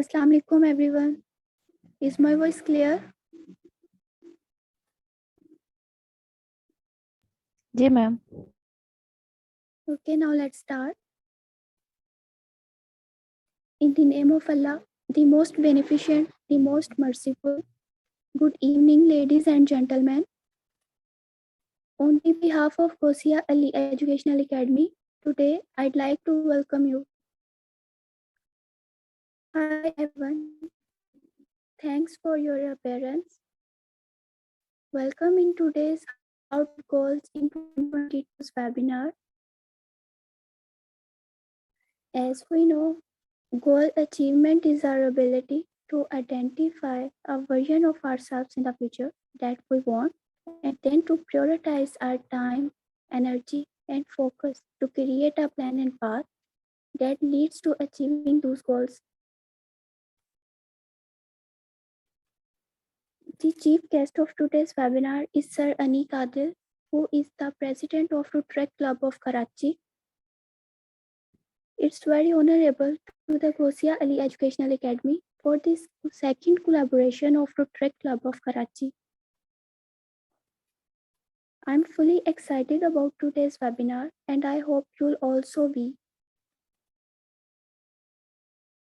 Assalamu alaikum everyone. Is my voice clear? जी ma'am. Okay, now let's start. In the name of Allah, the most beneficent, the most merciful. Good evening, ladies and gentlemen. On the behalf of Gosia Ali Educational Academy, today I'd like to welcome you. Hi everyone. Thanks for your appearance. Welcome in today's About Goals in 2022's webinar. As we know, goal achievement is our ability to identify a version of ourselves in the future that we want, and then to prioritize our time, energy, and focus to create a plan and path that leads to achieving those goals. The chief guest of today's webinar is Sir Anik Adil, who is the president of Trek Club of Karachi. It's very honorable to the Gosia Ali Educational Academy for this second collaboration of Trek Club of Karachi. I'm fully excited about today's webinar and I hope you'll also be.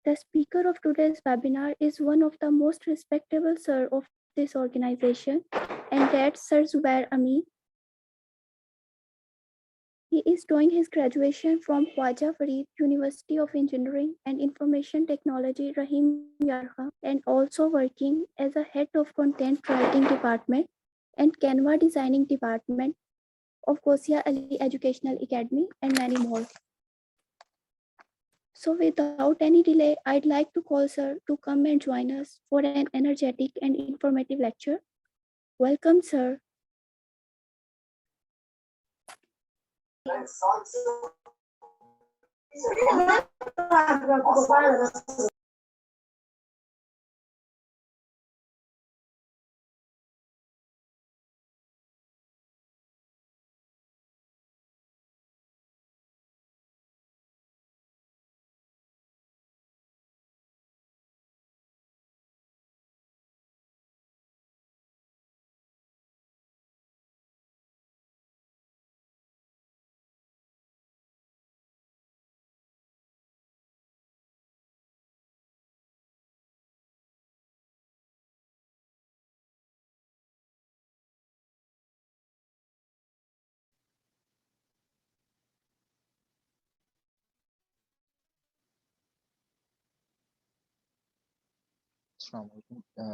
The speaker of today's webinar is one of the most respectable sir of this organization, and that's Sir Zubair Amin. He is doing his graduation from Khwaja Farid University of Engineering and Information Technology, Rahim Yarha, and also working as a head of content writing department and Canva designing department of Gosia Ali Educational Academy and many more. So without any delay, I'd like to call Sir to come and join us for an energetic and informative lecture. Welcome, Sir.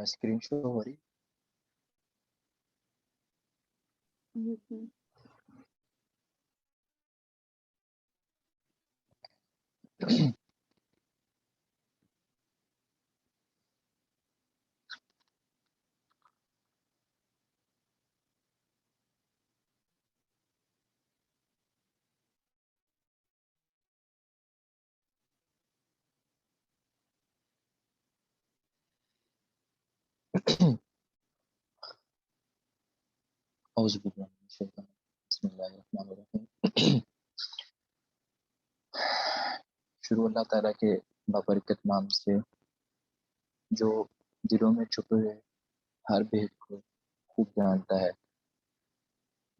Screen show हो रही शुरू अल्लाह ताला के बाबरकत नाम से जो दिलों में छुपे हुए हर भेद को खूब जानता है।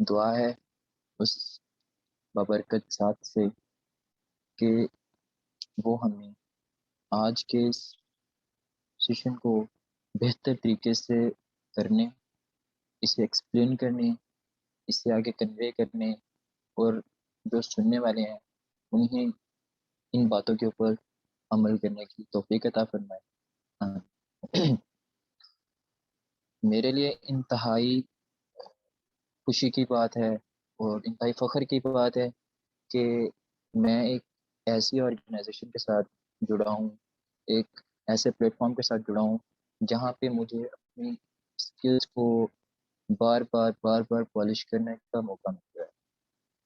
दुआ है उस बाबरकत ज़ात से कि वो हमें आज के इस सेशन को बेहतर तरीके से करने, इसे एक्सप्लेन करने, इसे आगे कन्वे करने और जो सुनने वाले हैं उन्हें इन बातों के ऊपर अमल करने की तौफीक अता फरमाए। मेरे लिए इंतहाई खुशी की बात है और इंतहाई फ़ख्र की बात है कि मैं एक ऐसी ऑर्गेनाइजेशन के साथ जुड़ा हूँ, एक ऐसे प्लेटफॉर्म के साथ जुड़ा हूँ जहाँ पे मुझे अपनी स्किल्स को बार-बार पॉलिश करने का मौका मिल रहा है।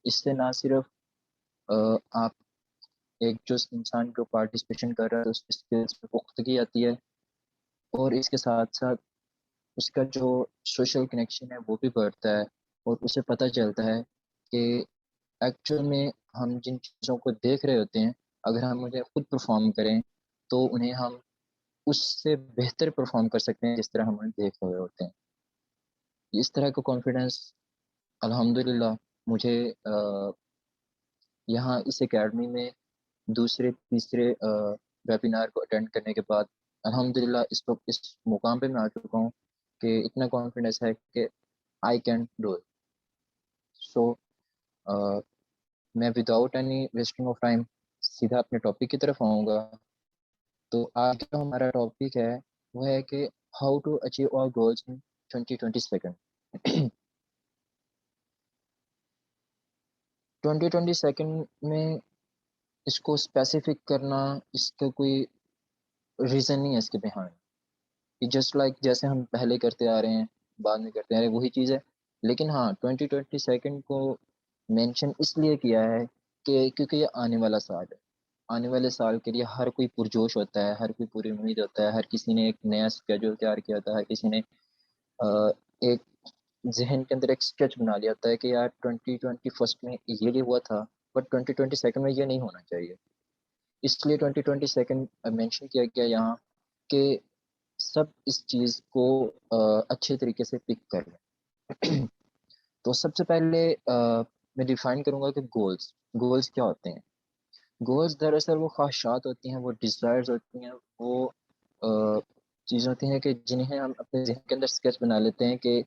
इससे ना सिर्फ आप एक जो इंसान जो पार्टिसिपेशन कर रहा है उसकी स्किल्स में पुख्तगी आती है और इसके साथ-साथ उसका जो सोशल कनेक्शन है वो भी बढ़ता है और उसे पता चलता है कि एक्चुअल में हम जिन चीज़ों को देख रहे होते हैं, अगर हम उन्हें खुद परफॉर्म करें तो उन्हें हम उससे बेहतर परफॉर्म कर सकते हैं जिस तरह हम उन्हें देख रहे होते हैं। इस तरह का कॉन्फिडेंस अल्हम्दुलिल्लाह मुझे यहाँ इस एकेडमी में दूसरे तीसरे वेबिनार को अटेंड करने के बाद अल्हम्दुलिल्लाह इस वक्त इस मुकाम पे मैं आ चुका हूँ कि इतना कॉन्फिडेंस है कि आई कैन डू इट। सो मैं without any wasting of time सीधा अपने टॉपिक की तरफ आऊँगा। तो आज जो हमारा टॉपिक है वो है कि how to achieve our goals in 2022। 2022 में इसको स्पेसिफिक करना, इसका कोई रीज़न नहीं है इसके बिहाइंड। कि जस्ट लाइक जैसे हम पहले करते आ रहे हैं, बाद में करते आ रहे हैं, वही चीज़ है। लेकिन हाँ, 2022 को मेंशन इसलिए किया है कि क्योंकि ये आने वाला साल है। आने वाले साल के लिए हर कोई पुरजोश होता है, हर कोई पूरी उम्मीद होता है, हर किसी ने एक नया स्केड्यूल तैयार किया होता है, हर किसी ने एक ज़हन के अंदर एक स्केच बना लिया होता है कि यार 2021 में ये हुआ था, बट 2022 में ये नहीं होना चाहिए। इसलिए 2022 मेंशन किया गया यहाँ कि सब इस चीज़ को अच्छे तरीके से पिक कर लें। तो सबसे पहले मैं डिफाइन करूँगा कि गोल्स गोल्स क्या होते हैं। गोल्स दरअसल वो ख्वाहिशात होती हैं, वो डिज़ायर्स होती हैं, वो चीज़ होती हैं कि जिन्हें हम अपने ज़हन के अंदर स्केच बना लेते हैं कि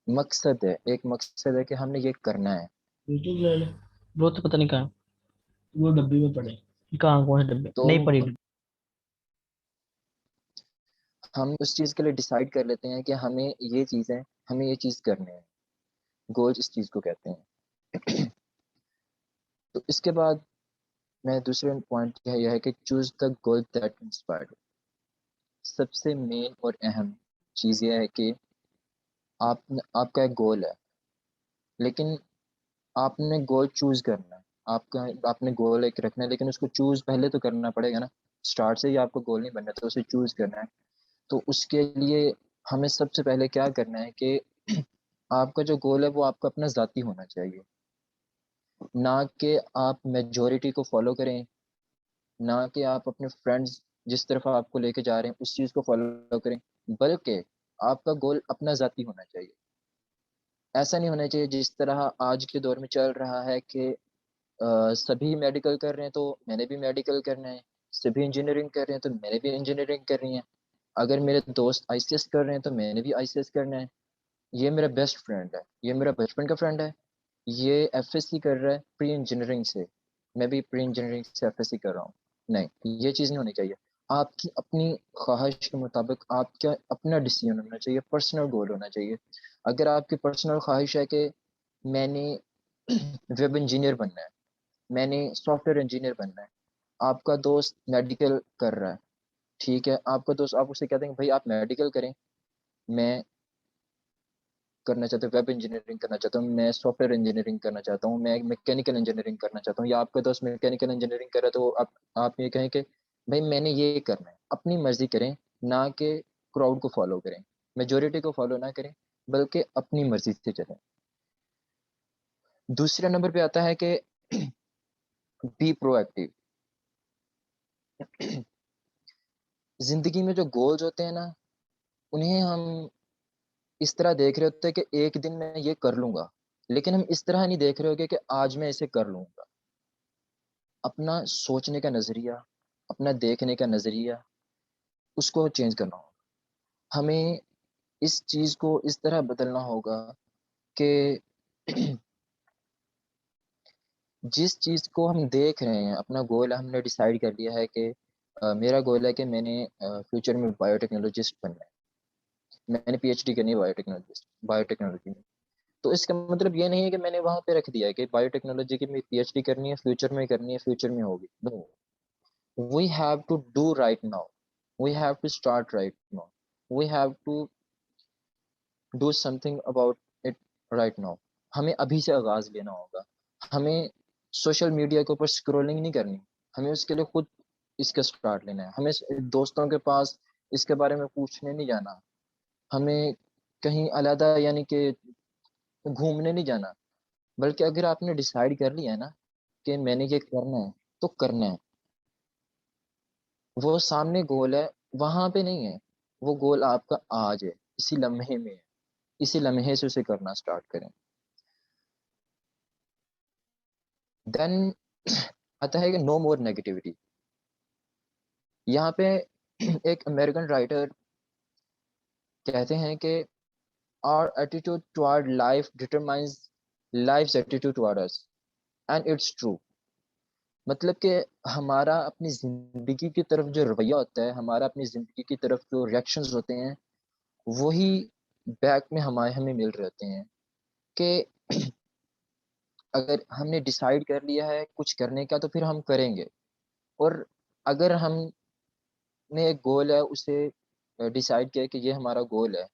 मकसद है, एक मकसद है कि हमने ये करना है। यूट्यूब ले ले। वो तो पता नहीं कहाँ, वो डब्बी में पड़े। कहाँ कौन से डब्बे तो नहीं पड़ी। हम उस चीज़ के लिए डिसाइड कर लेते हैं कि हमें ये चीज़ है, हमें ये चीज़ करनी है। गोल्स इस चीज़ को कहते हैं। तो इसके बाद मैं दूसरे पॉइंट यह है कि choose the goal that inspired. सबसे मेन और अहम चीज़ ये है कि आपका एक गोल है, लेकिन आपने गोल चूज़ करना है। आपका आपने गोल एक रखना है, लेकिन उसको चूज़ पहले तो करना पड़ेगा ना। स्टार्ट से ही आपको गोल नहीं बनना, तो उसे चूज़ करना है। तो उसके लिए हमें सबसे पहले क्या करना है कि आपका जो गोल है वो आपका अपना ज़ाती होना चाहिए। ना कि आप मेजॉरिटी को फ़ॉलो करें, ना कि आप अपने फ्रेंड्स जिस तरफ आपको लेके जा रहे हैं उस चीज़ को फ़ॉलो करें, बल्कि आपका गोल अपना ज़ाती होना चाहिए। ऐसा नहीं होना चाहिए जिस तरह आज के दौर में चल रहा है कि सभी मेडिकल कर रहे हैं तो मैंने भी मेडिकल करना है, सभी इंजीनियरिंग कर रहे हैं तो मैंने भी इंजीनियरिंग करनी है। अगर मेरे दोस्त आईसीएस कर रहे हैं तो मैंने भी आईसीएस करना है। ये मेरा बेस्ट फ्रेंड है, ये मेरा बचपन का फ्रेंड है, ये एफएससी कर रहा है प्री इंजीनियरिंग से, मैं भी प्री इंजीनियरिंग से एफएससी कर रहा हूँ। नहीं, ये चीज़ नहीं होनी चाहिए। आपकी अपनी ख्वाहिश के मुताबिक आपका अपना डिसीजन होना चाहिए, पर्सनल गोल होना चाहिए। अगर आपकी पर्सनल ख्वाहिश है कि मैंने वेब इंजीनियर बनना है, मैंने सॉफ्टवेयर इंजीनियर बनना है, आपका दोस्त मेडिकल कर रहा है, ठीक है, आपका दोस्त आप उससे कहते हैं भाई आप मेडिकल करें, मैं करना चाहता हूँ वेब इंजीनियरिंग करना चाहता हूँ, मैं सॉफ्टवेयर इंजीनियरिंग करना चाहता हूँ, मैं मैकेनिकल इंजीनियरिंग करना चाहता हूँ, या आपका दोस्त मैकेनिकल इंजीनियरिंग कर रहा है, तो आप ये कहें कि भाई मैंने ये करना है। अपनी मर्जी करें, ना कि क्राउड को फॉलो करें, मेजोरिटी को फॉलो ना करें, बल्कि अपनी मर्जी से चलें। दूसरे नंबर पे आता है कि बी प्रोएक्टिव। जिंदगी में जो गोल्स होते हैं ना, उन्हें हम इस तरह देख रहे होते हैं कि एक दिन मैं ये कर लूंगा, लेकिन हम इस तरह नहीं देख रहे होगे कि आज मैं इसे कर लूंगा। अपना सोचने का नजरिया, अपना देखने का नजरिया, उसको चेंज करना होगा। हमें इस चीज को इस तरह बदलना होगा कि जिस चीज को हम देख रहे हैं, अपना गोल हमने डिसाइड कर लिया है कि मेरा गोल है कि मैंने फ्यूचर में बायोटेक्नोलॉजिस्ट बनना है, मैंने पीएचडी करनी है बायोटेक्नोलॉजिस्ट बायोटेक्नोलॉजी में। तो इसका मतलब ये नहीं है कि मैंने वहां पे रख दिया है कि बायोटेक्नोलॉजी की में पीएचडी करनी है, फ्यूचर में करनी है, फ्यूचर में होगी। No, we have to do right now, we have to start right now, we have to do something about it right now. हमें अभी से आगाज लेना होगा। हमें सोशल मीडिया के ऊपर स्क्रॉलिंग नहीं करनी, हमें उसके लिए खुद इसका स्टार्ट लेना है। हमें दोस्तों के पास इसके बारे में पूछने नहीं जाना, हमें कहीं अलग यानी कि घूमने नहीं जाना, बल्कि अगर आपने डिसाइड कर लिया है ना कि मैंने ये करना है, तो करना है। वो सामने गोल है, वहां पे नहीं है, वो गोल आपका आज है, इसी लम्हे में है, इसी लम्हे से उसे करना स्टार्ट करें। देन आता है कि नो मोर नेगेटिविटी। यहाँ पे एक अमेरिकन राइटर कहते हैं कि our attitude toward life determines life's attitude toward us, and it's true. मतलब कि हमारा अपनी जिंदगी की तरफ जो रवैया होता है, हमारा अपनी जिंदगी की तरफ जो रिएक्शंस होते हैं, वही बैक में हमारे हमें मिल रहे होते हैं। कि अगर हमने डिसाइड कर लिया है कुछ करने का तो फिर हम करेंगे। और अगर हमने एक गोल है, उसे डिसाइड किया कि ये हमारा गोल है,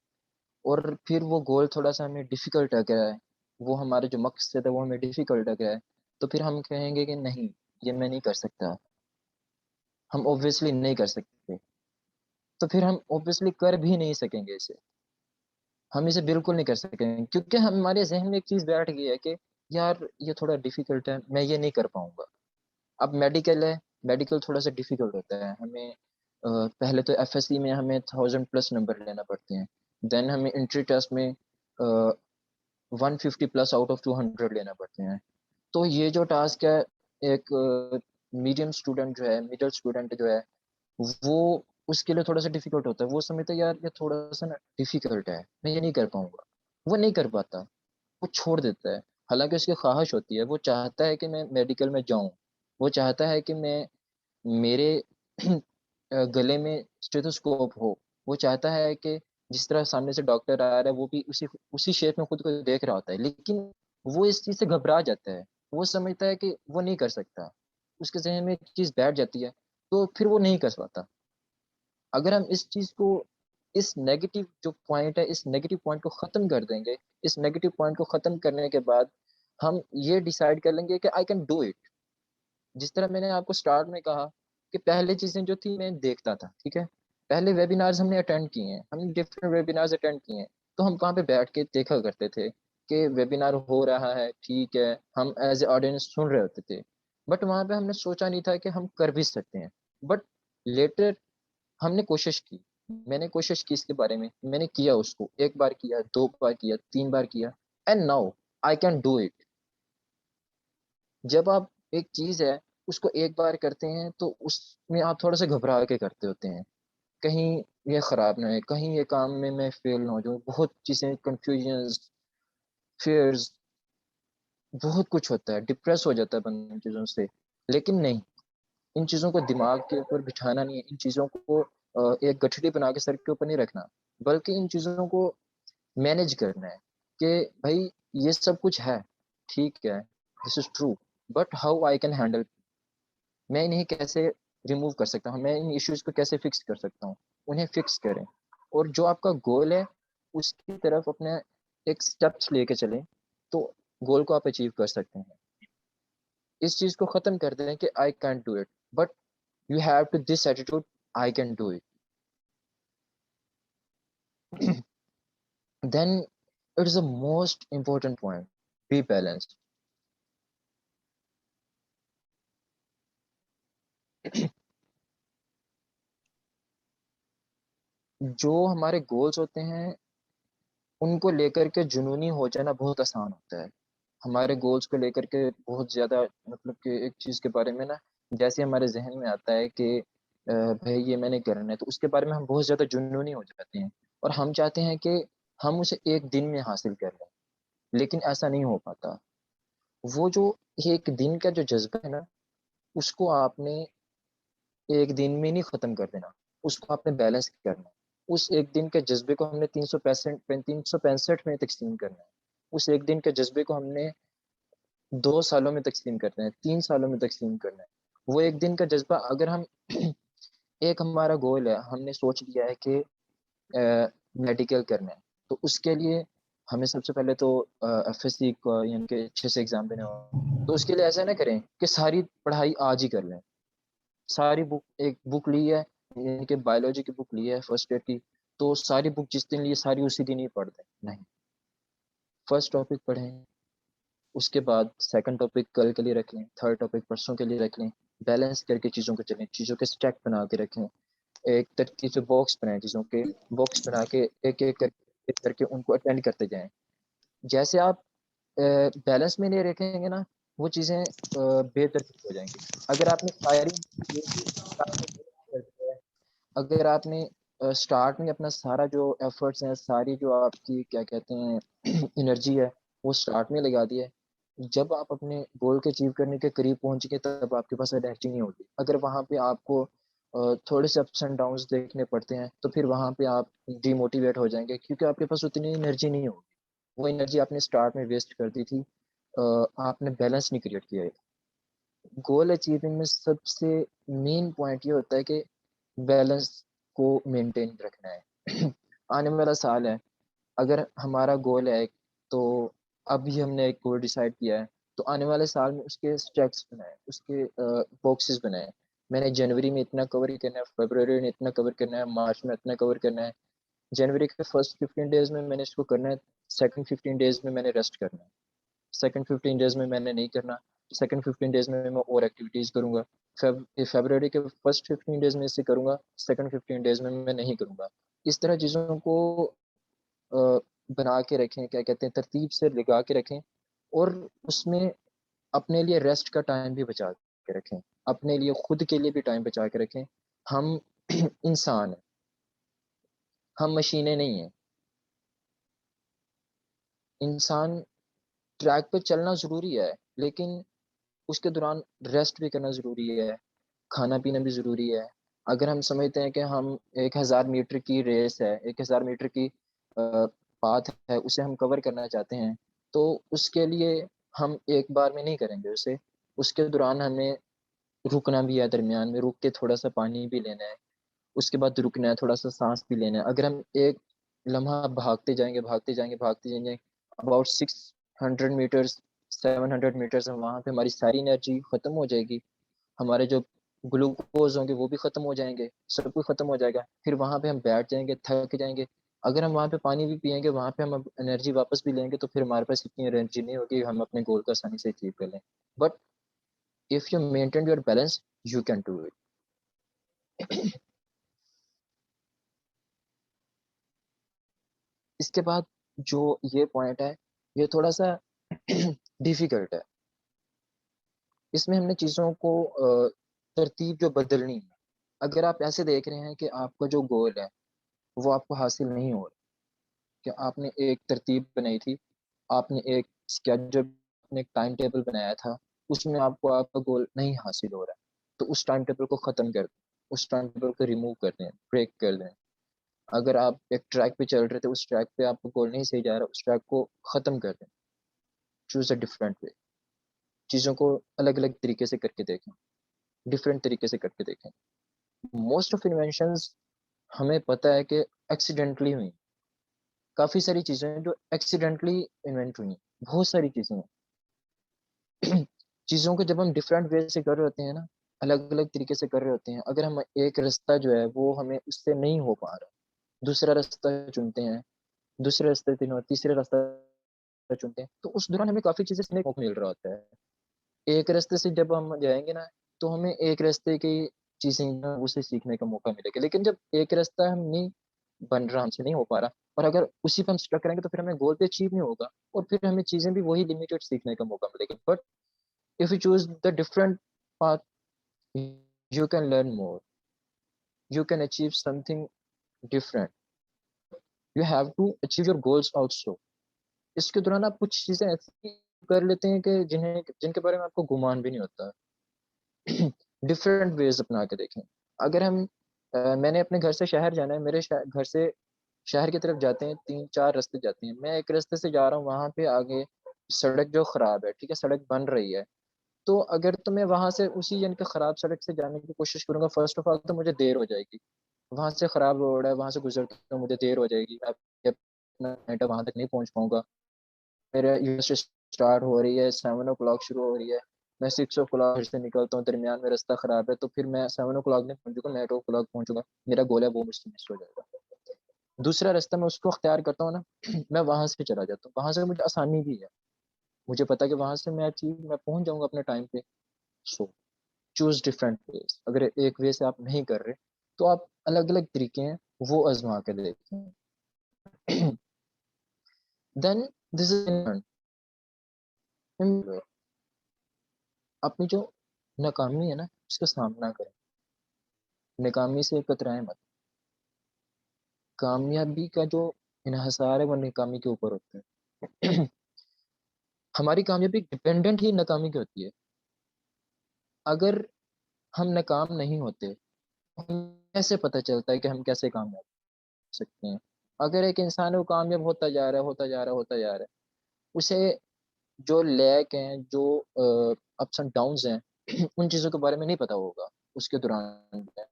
और फिर वो गोल थोड़ा सा हमें डिफिकल्ट लग रहा है, वो हमारे जो मकसद है वो हमें डिफिकल्ट लग रहा है, तो फिर हम कहेंगे कि नहीं, ये मैं नहीं कर सकता, हम ऑब्वियसली नहीं कर सकते। तो फिर हम ऑब्वियसली कर भी नहीं सकेंगे इसे, हम इसे बिल्कुल नहीं कर सकेंगे, क्योंकि हमारे जहन में एक चीज बैठ गई है कि यार ये थोड़ा डिफिकल्ट है, मैं ये नहीं कर पाऊंगा। अब मेडिकल है, मेडिकल थोड़ा सा डिफिकल्ट होता है, हमें पहले तो एफएससी में हमें 1000+ नंबर लेना पड़ते हैं। देन हमें एंट्री टेस्ट में 150+ आउट ऑफ 200 लेना पड़ते हैं। तो ये जो टास्क है, एक मीडियम स्टूडेंट जो है, मिडिल स्टूडेंट जो है, वो उसके लिए थोड़ा सा डिफिकल्ट होता है। वो समझता है यार ये थोड़ा सा ना डिफिकल्ट है, मैं ये नहीं कर पाऊंगा, वो नहीं कर पाता, वो छोड़ देता है। हालांकि उसकी ख्वाहिश होती है, वो चाहता है कि मैं मेडिकल में जाऊं, वो चाहता है कि मैं मेरे गले में स्टेथोस्कोप हो, वो चाहता है कि जिस तरह सामने से डॉक्टर आ रहा है वो भी उसी उसी शेप में खुद को देख रहा होता है, लेकिन वो इस चीज से घबरा जाता है। वो समझता है कि वो नहीं कर सकता, उसके जहन में एक चीज बैठ जाती है, तो फिर वो नहीं कर पाता। अगर हम इस चीज को, इस नेगेटिव जो पॉइंट है, इस नेगेटिव पॉइंट को खत्म कर देंगे, इस नेगेटिव पॉइंट को खत्म करने के बाद हम ये डिसाइड कर लेंगे कि आई कैन डू इट। जिस तरह मैंने आपको स्टार्ट में कहा कि पहले चीजें जो थी मैं देखता था, ठीक है, पहले वेबिनार्स हमने अटेंड किए हैं, हमने डिफरेंट वेबिनार्स अटेंड किए हैं, तो हम वहाँ पे बैठ के देखा करते थे कि वेबिनार हो रहा है, ठीक है, हम एज ए ऑडियंस सुन रहे होते थे, बट वहाँ पे हमने सोचा नहीं था कि हम कर भी सकते हैं। बट लेटर हमने कोशिश की, मैंने कोशिश की इसके बारे में, मैंने किया उसको, एक बार किया, दो बार किया, तीन बार किया, and now I can do it. जब आप एक चीज है उसको एक बार करते हैं तो उसमें आप थोड़ा सा घबरा के करते होते हैं, कहीं ये खराब ना है, कहीं ये काम में मैं फेल ना हो जाऊं, बहुत चीजें, कंफ्यूजन, फियर्स, बहुत कुछ होता है, डिप्रेस हो जाता है बंदा इन चीजों से। लेकिन नहीं, इन चीजों को दिमाग के ऊपर बिठाना नहीं है, इन चीजों को एक गठरी बना के सर के ऊपर नहीं रखना, बल्कि इन चीजों को मैनेज करना है कि भाई ये सब कुछ है, ठीक है, this is true, but how I can handle, मैं इन्हें कैसे रिमूव कर सकता हूँ, मैं इन इश्यूज को कैसे फिक्स कर सकता हूँ, उन्हें फिक्स करें। और जो आपका गोल है उसकी तरफ अपने एक स्टेप्स लेके चलें, तो गोल को आप अचीव कर सकते हैं। इस चीज को खत्म कर दें कि I can do it, but you have to this attitude, I can do it. Then it is the most important point, be balanced. जो हमारे गोल्स होते हैं उनको लेकर के जुनूनी हो जाना बहुत आसान होता है। हमारे गोल्स को लेकर के बहुत ज्यादा, मतलब कि एक चीज के बारे में ना, जैसे हमारे जहन में आता है कि भाई ये मैंने करना है, तो उसके बारे में हम बहुत ज्यादा जुनूनी हो जाते हैं, और हम चाहते हैं कि हम उसे एक दिन में हासिल कर लें, लेकिन ऐसा नहीं हो पाता। वो जो एक दिन का जो जज्बा है ना, उसको आपने एक दिन में नहीं खत्म कर देना, उसको आपने बैलेंस करना है। उस एक दिन के जज्बे को हमने 365 में तकसीम करना है। उस एक दिन के जज्बे को हमने 2 सालों में तकसीम करना है, 3 सालों में तकसीम करना है। वो एक दिन का जज्बा अगर हम एक हमारा गोल है, हमने सोच लिया है कि मेडिकल करना है, तो उसके लिए हमें सबसे पहले तो एफएससी को यानी कि अच्छे से एग्जाम देना हो। तो उसके लिए ऐसा ना करें कि सारी पढ़ाई आज ही कर लें, सारी बुक, एक बुक ली है यानी कि बायोलॉजी की बुक ली है फर्स्ट ईयर की, तो सारी बुक जिस दिन लिए सारी उसी दिन ही पढ़ दें, नहीं, फर्स्ट टॉपिक पढ़ें, उसके बाद सेकंड टॉपिक कल के लिए रख लें, थर्ड टॉपिक परसों के लिए रख लें, बैलेंस करके चीज़ों को चलें, चीज़ों के स्टैक बना के रखें। एक तरतीब से बॉक्स बनाए, चीज़ों के बॉक्स बना के एक करके उनको अटेंड करते जाएँ। जैसे आप बैलेंस में नहीं रखेंगे ना, वो चीज़ें बेतरतीब हो जाएँगी। अगर आपने फायरिंग कर दिया है, अगर आपने स्टार्ट में अपना सारा जो एफर्ट्स हैं, सारी जो आपकी क्या कहते हैं एनर्जी है, वो स्टार्ट में लगा दी है। जब आप अपने गोल के अचीव करने के करीब पहुँचेंगे तब आपके पास एनर्जी नहीं होगी। अगर वहाँ पे आपको थोड़े से अप्स एंड डाउन्स देखने पड़ते हैं, तो फिर वहाँ पे आप डिमोटिवेट हो जाएँगे क्योंकि आपके पास उतनी एनर्जी नहीं होगी। वो एनर्जी आपने स्टार्ट में वेस्ट कर दी थी। आपने बैलेंस नहीं क्रिएट किया है। गोल अचीविंग में सबसे मेन पॉइंट ये होता है कि बैलेंस को मेंटेन रखना है। आने वाला साल है, अगर हमारा गोल है तो अभी हमने एक गोल डिसाइड किया है, तो आने वाले साल में उसके स्टेप्स बनाएँ, उसके बॉक्सेस बनाएँ। मैंने जनवरी में इतना कवर करना है, फरवरी में इतना कवर करना है, मार्च में इतना कवर करना है। जनवरी के फर्स्ट 15 डेज़ में मैंने इसको करना है, सेकंड 15 डेज़ में मैंने रेस्ट करना है। सेकंड 15 डेज़ में मैंने नहीं करना, सेकंड 15 डेज़ में मैं और एक्टिविटीज़ करूँगा। फरवरी के फर्स्ट 15 डेज़ में इसे करूँगा, सेकंड 15 डेज़ में मैं नहीं करूँगा। इस तरह चीज़ों को अ, बना के रखें, क्या कहते हैं, तरतीब से लगा के रखें और उसमें अपने लिए रेस्ट का टाइम भी बचा के रखें। अपने लिए खुद के लिए भी टाइम बचा के रखें। हम इंसान हैं, हम मशीनें नहीं हैं। इंसान ट्रैक पे चलना ज़रूरी है, लेकिन उसके दौरान रेस्ट भी करना ज़रूरी है, खाना-पीना भी ज़रूरी है। अगर हम समझते हैं कि हम 1000 मीटर की रेस है, 1000 मीटर की पाथ है, उसे हम कवर करना चाहते हैं, तो उसके लिए हम एक बार में नहीं करेंगे उसे। उसके दौरान हमें रुकना भी है दरमियान में, रुक के थोड़ा-सा पानी भी लेना है, उसके बाद रुकना है, थोड़ा-सा साँस भी लेना है। अगर हम एक लम्हा भागते जाएँगे, भागते जाएँगे, भागते जाएँगे, अबाउट 600 मीटर्स, 700 मीटर्स, वहाँ पे हमारी सारी एनर्जी खत्म हो जाएगी। हमारे जो ग्लूकोज़ होंगे वो भी ख़त्म हो जाएँगे, सब कुछ ख़त्म हो जाएगा। फिर वहाँ पे हम बैठ जाएँगे, थक जाएँगे। अगर हम वहाँ पे पानी भी पिएँगे, वहाँ पे हम अब एनर्जी वापस भी लेंगे तो फिर हमारे पास इतनी एनर्जी नहीं होगी, हम अपने गोल को आसानी से अचीव कर लें। But if you maintain your balance, you can do it. इसके बाद जो ये पॉइंट है, ये थोड़ा-सा डिफ़िकल्ट है। इसमें हमने चीज़ों को तरतीब जो बदलनी है। अगर आप ऐसे देख रहे हैं कि आपका जो गोल है, वो आपको हासिल नहीं हो रहा, कि आपने एक तरतीब बनाई थी, आपने एक स्केड्यूल, आपने एक टाइम टेबल बनाया था, उसमें आपको आपका गोल नहीं हासिल हो रहा है, तो उस टाइम टेबल को ख़त्म कर दें, उस टाइम टेबल को रिमूव कर दें, ब्रेक कर दें। अगर आप एक ट्रैक पे चल रहे थे, उस ट्रैक पे आपका गोल नहीं सही जा रहा, उस ट्रैक को ख़त्म कर दें, चूज़ अ डिफरेंट वे। चीज़ों को अलग-अलग तरीके से करके देखें, डिफरेंट तरीके से करके देखें। मोस्ट ऑफ इन्वेंशंस हमें पता है कि एक्सीडेंटली हुई। काफ़ी सारी चीज़ें हैं जो एक्सीडेंटली इन्वेंट हुई हैं, बहुत सारी चीज़ें हैं। चीज़ों को जब हम डिफरेंट वे से कर रहे होते हैं ना, अलग-अलग तरीके से कर रहे होते हैं, अगर हम एक रास्ता जो है वो हमें उससे नहीं हो पा रहा, दूसरा रास्ता चुनते हैं, दूसरे रास्ते पे तीसरे रास्ता चुनते हैं, तो उस दौरान हमें काफ़ी चीज़ें सीखने को मिल रहा होता है। एक रास्ते से जब हम जाएँगे ना, तो हमें एक रास्ते की चीज़ें ना उसे सीखने का मौका मिलेगा। लेकिन जब एक रास्ता हम नहीं बन रहा, हमसे नहीं हो पा रहा और अगर उसी पे हम स्टक रहेंगे तो फिर हमें गोल पे अचीव नहीं होगा और फिर हमें चीज़ें भी वही लिमिटेड सीखने का मौका मिलेगा। But if you choose the different path, you can learn more, you can achieve something different, you have to achieve your goals also। इसके दौरान आप कुछ चीज़ें ऐसी कर लेते हैं कि जिनके बारे में आपको गुमान भी नहीं होता। डिफरेंट वेज़ अपना के देखें। अगर हम मैंने अपने घर से शहर जाना है, मेरे घर से शहर की तरफ जाते हैं 3-4 रास्ते जाते हैं। मैं एक रास्ते से जा रहा हूँ, वहाँ पे आगे सड़क जो खराब है, ठीक है? सड़क बन रही है। तो अगर तो मैं वहाँ से उसी यानी कि खराब सड़क से जाने की कोशिश करूँगा, फ़र्स्ट ऑफ ऑल तो मुझे देर हो जाएगी। वहाँ से खराब रोड है, वहाँ से गुज़रते तो मुझे देर हो जाएगी। अब जब अपना वहाँ तक नहीं पहुँच पाऊँगा। मेरे यूनिवर्सिटी स्टार्ट हो रही है, 7 ओ क्लॉक शुरू हो रही है। मैं 6 ओ क्लॉक घर से निकलता हूँ, दरमियान में रास्ता खराब है, तो फिर मैं 7 ओ क्लॉक नहीं पहुँचूँगा, मैं 8 ओ क्लॉक पहुँचूँगा। मेरा गोल है वो मुझसे मिस हो जाएगा। दूसरा रास्ता मैं उसको अख्तियार करता हूँ ना, मैं वहाँ से चला जाता हूँ। वहाँ से मुझे आसानी भी है। मुझे पता है कि वहाँ से मैं पहुँच जाऊँगा अपने टाइम पे। So choose different ways. अगर एक वे से आप नहीं कर रहे, तो आप अलग-अलग तरीके हैं वो आज़मा के देखें। देन दिस इज़ अपनी जो नाकामी है ना, उसका सामना करें। नाकामी से कतराएँ मत। कामयाबी का जो इन्हिसार है वो नाकामी के ऊपर होता है। हमारी कामयाबी डिपेंडेंट ही नाकामी की होती है। अगर हम नाकाम नहीं होते, हमें कैसे पता चलता है कि हम कैसे कामयाब हो सकते हैं? अगर एक इंसान है वो कामयाब होता जा रहा है, होता जा रहा है, होता जा रहा है, उसे जो लैक हैं, जो अप्स एंड डाउन्स हैं, उन चीज़ों के बारे में नहीं पता होगा उसके दौरान जो है।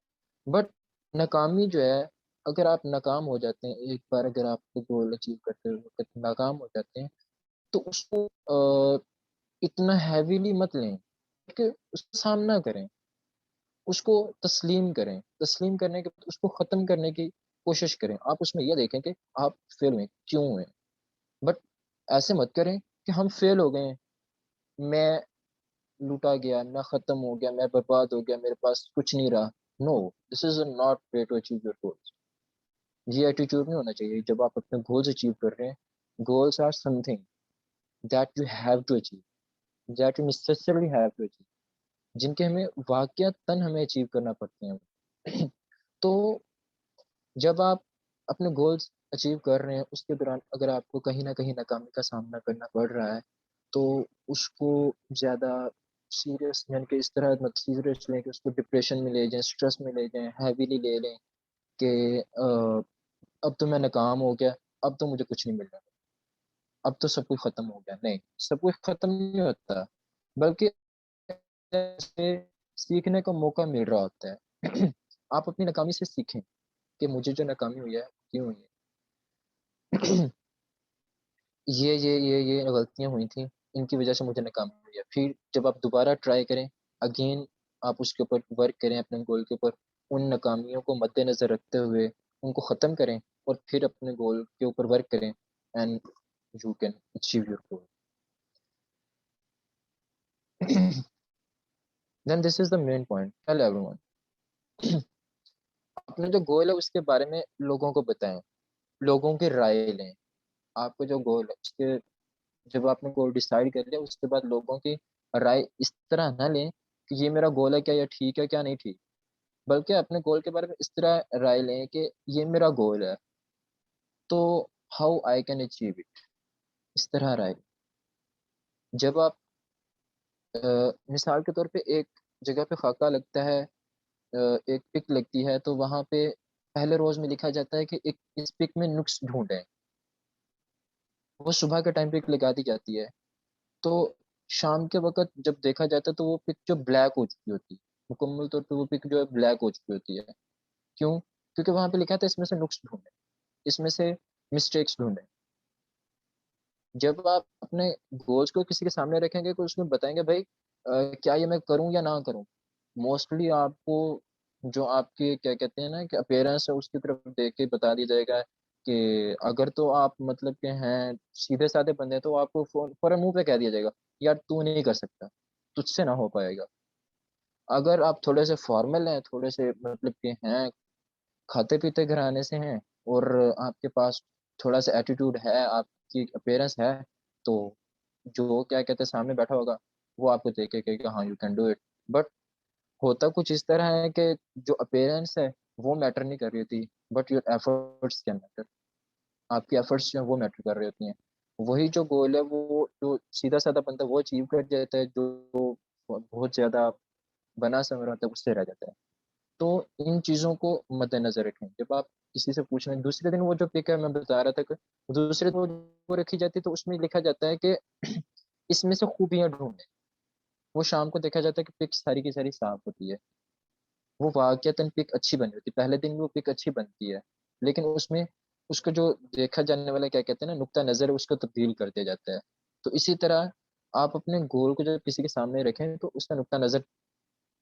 बट नाकामी जो है, अगर आप नाकाम हो जाते हैं, एक बार अगर आप गोल अचीव करते वक़्त नाकाम हो जाते हैं, तो उसको इतना हेवीली मत लें कि उसका सामना करें, उसको तस्लीम करें। तस्लीम करने के बाद उसको ख़त्म करने की कोशिश करें। आप उसमें ये देखें कि आप फेल हुए, क्यों हुए? बट ऐसे मत करें कि हम फेल हो गए हैं, मैं लूटा गया, मैं ख़त्म हो गया, मैं बर्बाद हो गया, मेरे पास कुछ नहीं रहा। No, this is not way to achieve your goals. ये एटीट्यूड नहीं होना चाहिए जब आप अपने गोल्स अचीव कर रहे हैं। Goals are something that you have to achieve, that you necessarily have to achieve, जिनके हमें वाक़ियतन हमें अचीव करना पड़ते हैं। तो जब आप अपने गोल्स अचीव कर रहे हैं, उसके दौरान अगर आपको कहीं न कहीं नाकामी का सामना करना पड़ रहा है, तो उसको ज़्यादा सीरियस यानी कि इस तरह मत सीरियस लें कि उसको डिप्रेशन में ले जाएँ, स्ट्रेस में ले जाएँ, हैवीली ले लें कि अब तो मैं नाकाम हो गया, अब तो मुझे कुछ नहीं मिलने वाला, अब तो सब कुछ खत्म हो गया। नहीं, सब कुछ खत्म नहीं होता, बल्कि से सीखने का मौका मिल रहा होता है। आप अपनी नाकामी से सीखें कि मुझे जो नाकामी हुई है, क्यों हुई है? ये गलतियाँ हुई थी, इनकी वज़ह से मुझे नाकामी हुई है। फिर जब आप दोबारा ट्राई करें, अगेन आप उसके ऊपर वर्क करें अपने गोल के ऊपर, उन नाकामियों को मद्देनज़र रखते हुए उनको ख़त्म करें और फिर अपने गोल के ऊपर वर्क करें and you can achieve your goal. Then this is the main point, tell everyone. अपना जो गोल है उसके बारे में लोगों को बताएँ, लोगों की राय लें। आपका जो गोल है उसके जब आपने गोल डिसाइड कर लिया उसके बाद लोगों की राय इस तरह ना लें कि ये मेरा गोल है, क्या ये ठीक है, क्या नहीं ठीक। बल्कि अपने गोल के बारे में इस तरह राय लें कि ये मेरा गोल है, तो how I can achieve it, इस तरह राय। जब आप मिसाल के तौर पे एक जगह पे खाका लगता है, एक पिक लगती है, तो वहाँ पे पहले रोज़ में लिखा जाता है कि एक इस पिक में नुक्स ढूँढें। वो सुबह के टाइम पे एक लगा दी जाती है। तो शाम के वक़्त जब देखा जाता है तो वो पिक जो ब्लैक हो चुकी होती है, मुकम्मल तौर पे वो पिक जो है ब्लैक हो चुकी होती है। क्यों? क्योंकि वहाँ पे लिखा था इसमें से नुक्स ढूँढें, इसमें से मिस्टेक्स ढूँढें। जब आप अपने गोल्स को किसी के सामने रखेंगे तो उसमें बताएँगे भाई क्या ये मैं करूँ या ना करूँ? मोस्टली आपको जो आपके क्या कहते हैं ना कि अपीयरेंस है उसकी तरफ देख के बता दिया जाएगा कि अगर तो आप मतलब के हैं सीधे-साधे बंदे हैं तो आपको फ़ौरन मुँह पे कह दिया जाएगा, यार तू नहीं कर सकता, तुझसे ना हो पाएगा। अगर आप थोड़े से फॉर्मल हैं, थोड़े से मतलब के हैं, खाते-पीते घराने से हैं और आपके पास थोड़ा-सा एटीट्यूड है, आपकी अपीयरेंस है, तो जो क्या कहते हैं सामने बैठा होगा, वो आपको देख के कहेगा हाँ, you can do it. But होता कुछ इस तरह है कि जो अपीयरेंस है, वो मैटर नहीं कर रही होती, but your efforts can matter. आपकी एफर्ट्स जो हैं वो मैटर कर रही होती हैं। वही जो गोल है वो जो सीधा-साधा बंदा वो अचीव कर जाता है, जो बहुत ज़्यादा बना-सवरा होता है उससे रह जाता है। तो इन चीज़ों को मद्देनज़र रखें। जब आप किसी से पूछ रहे हैं दूसरे दिन वो जो पिक है मैं बता रहा था कि दूसरे दिन वो रखी जाती है तो उसमें लिखा जाता है कि इसमें से खूबियाँ ढूँढें। वो शाम को देखा जाता है कि पिक सारी की सारी साफ़ होती है। वो वाक़ईतन पिक अच्छी बनी होती है। पहले दिन वो पिक अच्छी बनती है, लेकिन उसमें उसका जो देखा जाने वाला क्या कहते हैं ना नुक्ता नज़र है उसको तब्दील कर दिया जाता है। तो इसी तरह आप अपने गोल को जब किसी के सामने रखें तो उसका नुक्ता नज़र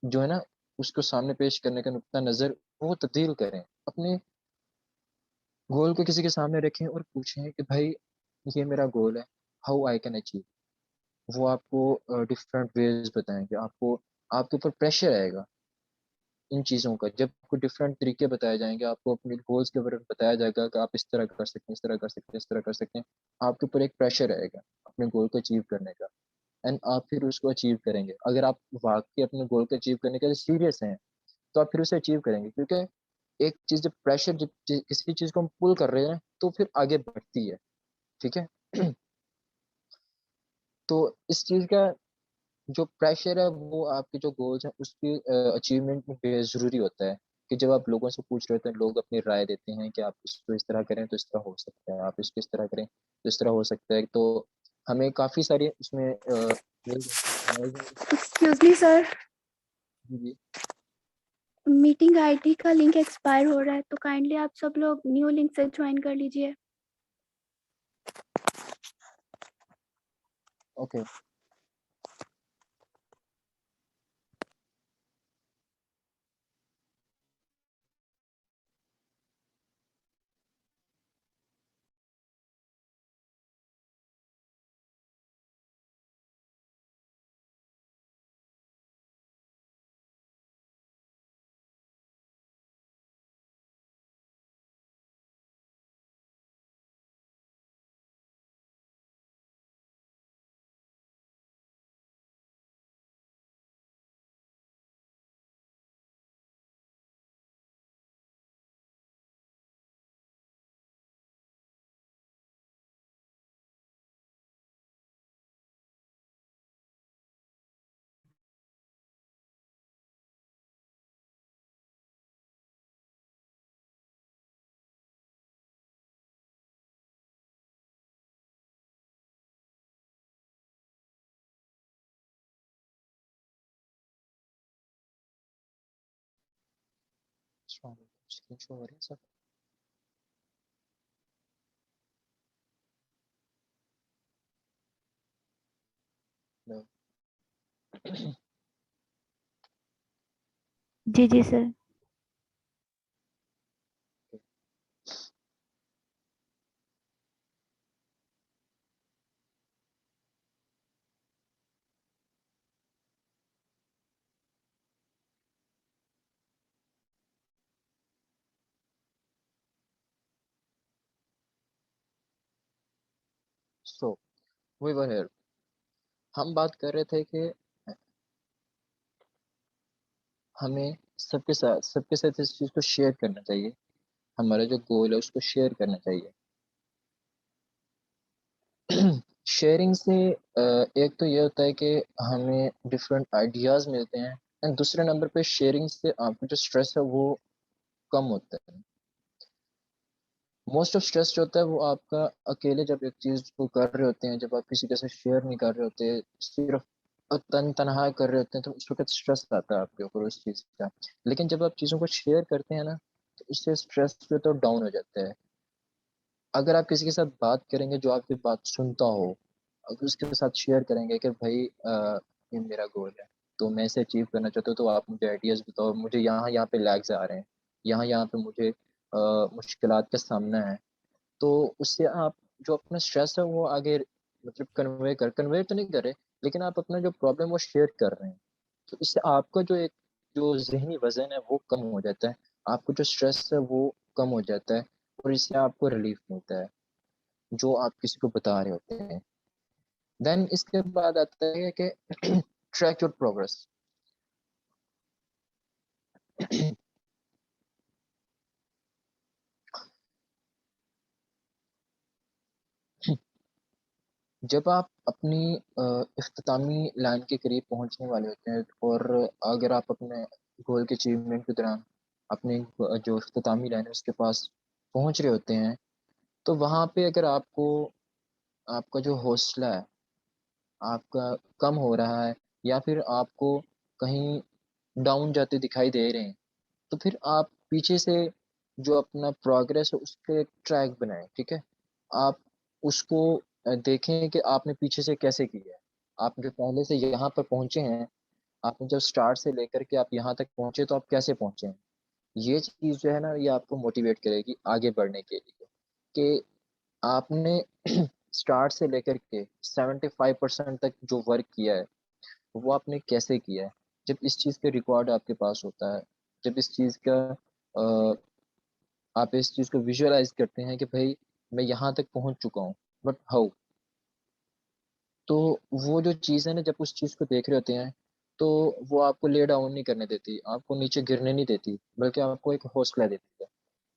जो है ना उसको सामने पेश करने का नुक्ता नज़र वो तब्दील करें। अपने गोल को किसी के सामने रखें और पूछें कि भाई ये मेरा गोल है, हाउ आई कैन अचीव? वो आपको डिफरेंट वेज़ बताएँगे, आपको आपके ऊपर प्रेशर आएगा। इन चीज़ों का, जब आपको डिफरेंट तरीके बताए जाएंगे, आपको अपने गोल्स के बारे में बताया जाएगा कि आप इस तरह कर सकते हैं, इस तरह कर सकते हैं, इस तरह कर सकते हैं, आपके ऊपर एक प्रेशर रहेगा अपने गोल को अचीव करने का, एंड आप फिर उसको अचीव करेंगे। अगर आप वाकई अपने गोल को अचीव करने के लिए सीरियस हैं तो आप फिर उसे अचीव करेंगे, क्योंकि एक चीज़ जब प्रेशर, जब किसी चीज़ को हम पुल कर रहे हैं तो फिर आगे बढ़ती है, ठीक है। तो इस चीज़ का जो प्रेशर है वो आपके जो गोल्स हैं उसकी अचीवमेंट में ज़रूरी होता है, कि जब आप लोगों से पूछ रहे होते हैं, लोग अपनी राय देते हैं कि आप इसको इस तरह करें तो इस तरह हो सकता है, आप इसको इस तरह करें तो इस तरह हो सकता है, तो हमें काफ़ी सारी उसमें एक्सक्यूज मी सर, जी मीटिंग आईडी का लिंक एक्सपायर हो रहा है, तो काइंडली आप सब लोग न्यू लिंक से ज्वाइन कर लीजिए। ओके। स्क्रीन शो हो रही है सब? No. जी जी sir. So we were here, हम बात कर रहे थे कि हमें सबके साथ इस चीज़ को शेयर करना चाहिए, हमारा जो गोल है उसको शेयर करना चाहिए। शेयरिंग से एक तो ये होता है कि हमें डिफरेंट आइडियाज़ मिलते हैं, एंड दूसरे नंबर पे शेयरिंग से आपका जो स्ट्रेस है वो कम होता है। मोस्ट ऑफ स्ट्रेस जो होता है वो आपका अकेले जब एक चीज़ को कर रहे होते हैं, जब आप किसी के साथ शेयर नहीं कर रहे होते, सिर्फ तनहा कर रहे होते हैं, तो उस वक्त स्ट्रेस आता है आपके ऊपर उस चीज़ का। लेकिन जब आप चीज़ों को शेयर करते हैं ना, तो उससे स्ट्रेस जो तो डाउन हो जाता है। अगर आप किसी के साथ बात करेंगे जो आपकी बात सुनता हो, अगर उसके साथ शेयर करेंगे कि भाई ये मेरा गोल है, तो मैं इसे अचीव करना चाहता हूँ, तो आप मुझे आइडियाज़ बताओ, मुझे यहाँ यहाँ पे लैग्स आ रहे हैं, यहाँ यहाँ पे मुझे मुश्किलात का सामना है, तो उससे आप जो अपना स्ट्रेस है वो आगे मतलब कन्वे तो नहीं कर रहे, लेकिन आप अपना जो प्रॉब्लम वो शेयर कर रहे हैं, तो इससे आपका जो एक जो ज़हनी वज़न है वो कम हो जाता है, आपको जो स्ट्रेस है वो कम हो जाता है, और इससे आपको रिलीफ मिलता है जो आप किसी को बता रहे होते हैं। देन इसके बाद आता है कि ट्रैक योर प्रोग्रेस। जब आप अपनी इख्तितामी लाइन के करीब पहुंचने वाले होते हैं, और अगर आप अपने गोल के अचीवमेंट के दौरान अपनी जो इख्तितामी लाइन है उसके पास पहुंच रहे होते हैं, तो वहाँ पे अगर आपको आपका जो हौसला है आपका कम हो रहा है, या फिर आपको कहीं डाउन जाते दिखाई दे रहे हैं, तो फिर आप पीछे से जो अपना प्रोग्रेस है उसके एक ट्रैक बनाएं, ठीक है। आप उसको देखें कि आपने पीछे से कैसे किया है, आप जो पहले से यहाँ पर पहुँचे हैं, आपने जब स्टार्ट से लेकर के आप यहाँ तक पहुँचे तो आप कैसे पहुँचे हैं। ये चीज़ जो है ना ये आपको मोटिवेट करेगी आगे बढ़ने के लिए, कि आपने स्टार्ट से लेकर के 75% तक जो वर्क किया है वो आपने कैसे किया है। जब इस चीज़ का रिकॉर्ड आपके पास होता है, जब इस चीज़ का आप इस चीज़ को विजुअलाइज करते हैं कि भाई मैं यहाँ तक पहुँच चुका हूँ, बट हाउ? तो वो जो चीज़ है ना, जब उस चीज़ को देख रहे होते हैं, तो वो आपको ले डाउन नहीं करने देती, आपको नीचे गिरने नहीं देती, बल्कि आपको एक हौसला देती है।